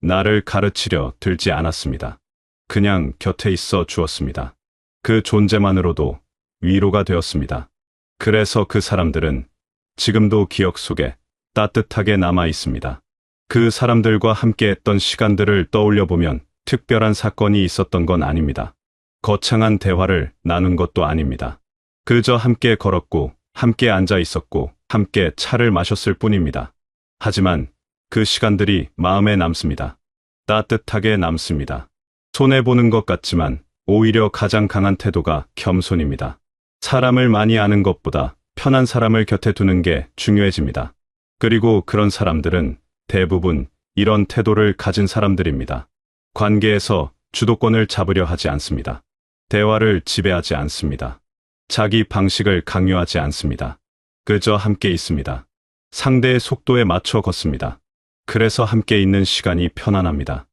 나를 가르치려 들지 않았습니다. 그냥 곁에 있어 주었습니다. 그 존재만으로도 위로가 되었습니다. 그래서 그 사람들은 지금도 기억 속에 따뜻하게 남아 있습니다. 그 사람들과 함께 했던 시간들을 떠올려 보면 특별한 사건이 있었던 건 아닙니다. 거창한 대화를 나눈 것도 아닙니다. 그저 함께 걸었고, 함께 앉아 있었고, 함께 차를 마셨을 뿐입니다. 하지만 그 시간들이 마음에 남습니다. 따뜻하게 남습니다. 손해보는 것 같지만 오히려 가장 강한 태도가 겸손입니다. 사람을 많이 아는 것보다 편한 사람을 곁에 두는 게 중요해집니다. 그리고 그런 사람들은 대부분 이런 태도를 가진 사람들입니다. 관계에서 주도권을 잡으려 하지 않습니다. 대화를 지배하지 않습니다. 자기 방식을 강요하지 않습니다. 그저 함께 있습니다. 상대의 속도에 맞춰 걷습니다. 그래서 함께 있는 시간이 편안합니다.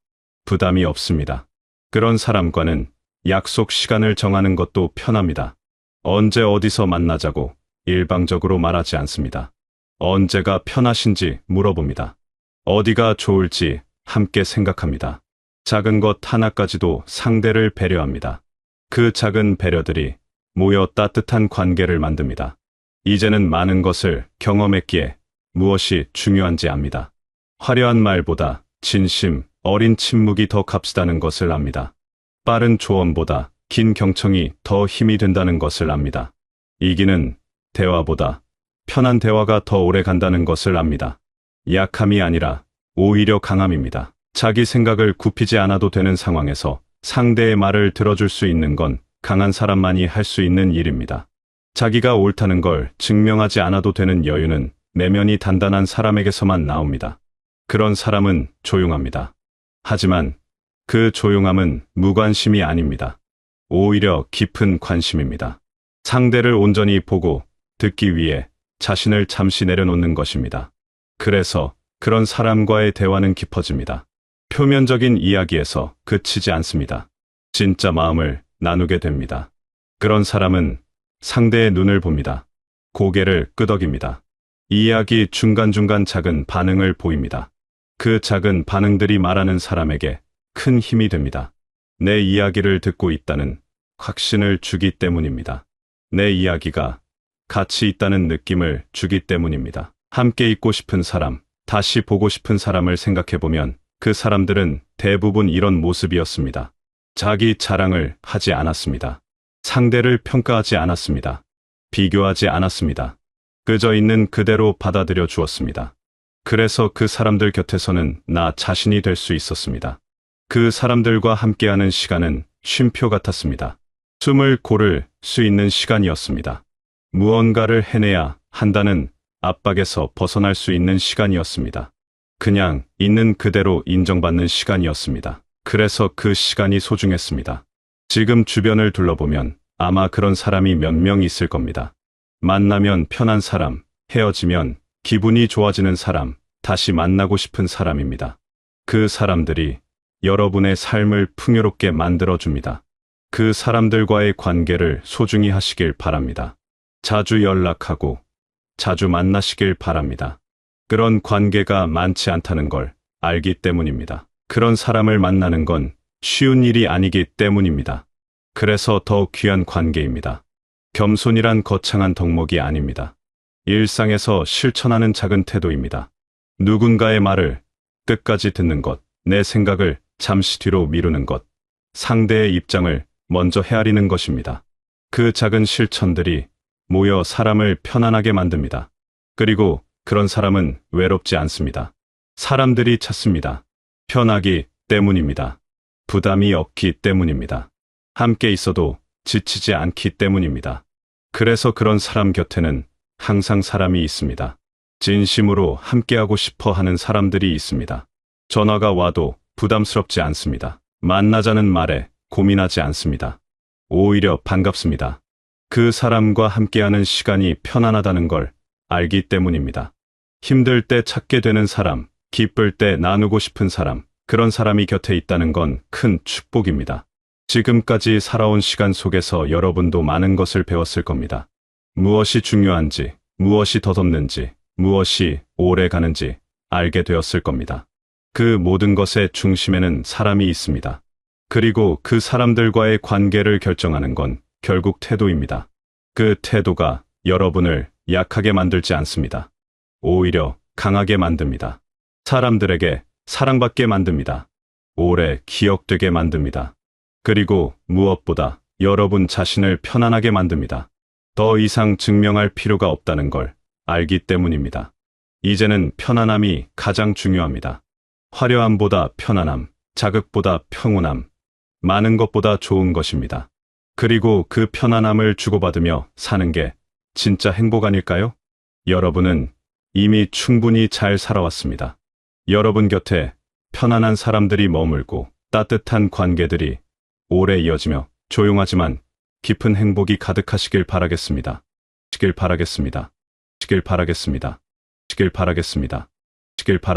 부담이 없습니다. 그런 사람과는 약속 시간을 정하는 것도 편합니다. 언제 어디서 만나자고 일방적으로 말하지 않습니다. 언제가 편하신지 물어봅니다. 어디가 좋을지 함께 생각합니다. 작은 것 하나까지도 상대를 배려합니다. 그 작은 배려들이 모여 따뜻한 관계를 만듭니다. 이제는 많은 것을 경험했기에 무엇이 중요한지 압니다. 화려한 말보다 진심, 어린 침묵이 더 값지다는 것을 압니다. 빠른 조언보다 긴 경청이 더 힘이 된다는 것을 압니다. 이기는 대화보다 편한 대화가 더 오래 간다는 것을 압니다. 약함이 아니라 오히려 강함입니다. 자기 생각을 굽히지 않아도 되는 상황에서 상대의 말을 들어줄 수 있는 건 강한 사람만이 할 수 있는 일입니다. 자기가 옳다는 걸 증명하지 않아도 되는 여유는 내면이 단단한 사람에게서만 나옵니다. 그런 사람은 조용합니다. 하지만 그 조용함은 무관심이 아닙니다. 오히려 깊은 관심입니다. 상대를 온전히 보고 듣기 위해 자신을 잠시 내려놓는 것입니다. 그래서 그런 사람과의 대화는 깊어집니다. 표면적인 이야기에서 그치지 않습니다. 진짜 마음을 나누게 됩니다. 그런 사람은 상대의 눈을 봅니다. 고개를 끄덕입니다. 이야기 중간중간 작은 반응을 보입니다. 그 작은 반응들이 말하는 사람에게 큰 힘이 됩니다. 내 이야기를 듣고 있다는 확신을 주기 때문입니다. 내 이야기가 가치 있다는 느낌을 주기 때문입니다. 함께 있고 싶은 사람, 다시 보고 싶은 사람을 생각해보면 그 사람들은 대부분 이런 모습이었습니다. 자기 자랑을 하지 않았습니다. 상대를 평가하지 않았습니다. 비교하지 않았습니다. 그저 있는 그대로 받아들여 주었습니다. 그래서 그 사람들 곁에서는 나 자신이 될 수 있었습니다. 그 사람들과 함께하는 시간은 쉼표 같았습니다. 숨을 고를 수 있는 시간이었습니다. 무언가를 해내야 한다는 압박에서 벗어날 수 있는 시간이었습니다. 그냥 있는 그대로 인정받는 시간이었습니다. 그래서 그 시간이 소중했습니다. 지금 주변을 둘러보면 아마 그런 사람이 몇 명 있을 겁니다. 만나면 편한 사람, 헤어지면 기분이 좋아지는 사람, 다시 만나고 싶은 사람입니다. 그 사람들이 여러분의 삶을 풍요롭게 만들어줍니다. 그 사람들과의 관계를 소중히 하시길 바랍니다. 자주 연락하고 자주 만나시길 바랍니다. 그런 관계가 많지 않다는 걸 알기 때문입니다. 그런 사람을 만나는 건 쉬운 일이 아니기 때문입니다. 그래서 더 귀한 관계입니다. 겸손이란 거창한 덕목이 아닙니다. 일상에서 실천하는 작은 태도입니다. 누군가의 말을 끝까지 듣는 것, 내 생각을 잠시 뒤로 미루는 것, 상대의 입장을 먼저 헤아리는 것입니다. 그 작은 실천들이 모여 사람을 편안하게 만듭니다. 그리고 그런 사람은 외롭지 않습니다. 사람들이 찾습니다. 편하기 때문입니다. 부담이 없기 때문입니다. 함께 있어도 지치지 않기 때문입니다. 그래서 그런 사람 곁에는 항상 사람이 있습니다. 진심으로 함께하고 싶어 하는 사람들이 있습니다. 전화가 와도 부담스럽지 않습니다. 만나자는 말에 고민하지 않습니다. 오히려 반갑습니다. 그 사람과 함께하는 시간이 편안하다는 걸 알기 때문입니다. 힘들 때 찾게 되는 사람, 기쁠 때 나누고 싶은 사람, 그런 사람이 곁에 있다는 건 큰 축복입니다. 지금까지 살아온 시간 속에서 여러분도 많은 것을 배웠을 겁니다. 무엇이 중요한지, 무엇이 덧없는지, 무엇이 오래 가는지 알게 되었을 겁니다. 그 모든 것의 중심에는 사람이 있습니다. 그리고 그 사람들과의 관계를 결정하는 건 결국 태도입니다. 그 태도가 여러분을 약하게 만들지 않습니다. 오히려 강하게 만듭니다. 사람들에게 사랑받게 만듭니다. 오래 기억되게 만듭니다. 그리고 무엇보다 여러분 자신을 편안하게 만듭니다. 더 이상 증명할 필요가 없다는 걸 알기 때문입니다. 이제는 편안함이 가장 중요합니다. 화려함보다 편안함, 자극보다 평온함, 많은 것보다 좋은 것입니다. 그리고 그 편안함을 주고받으며 사는 게 진짜 행복 아닐까요? 여러분은 이미 충분히 잘 살아왔습니다. 여러분 곁에 편안한 사람들이 머물고 따뜻한 관계들이 오래 이어지며 조용하지만 깊은 행복이 가득하시길 바라겠습니다. 시길 바라겠습니다. 시길 바라겠습니다. 시길 바라겠습니다. 시길 바라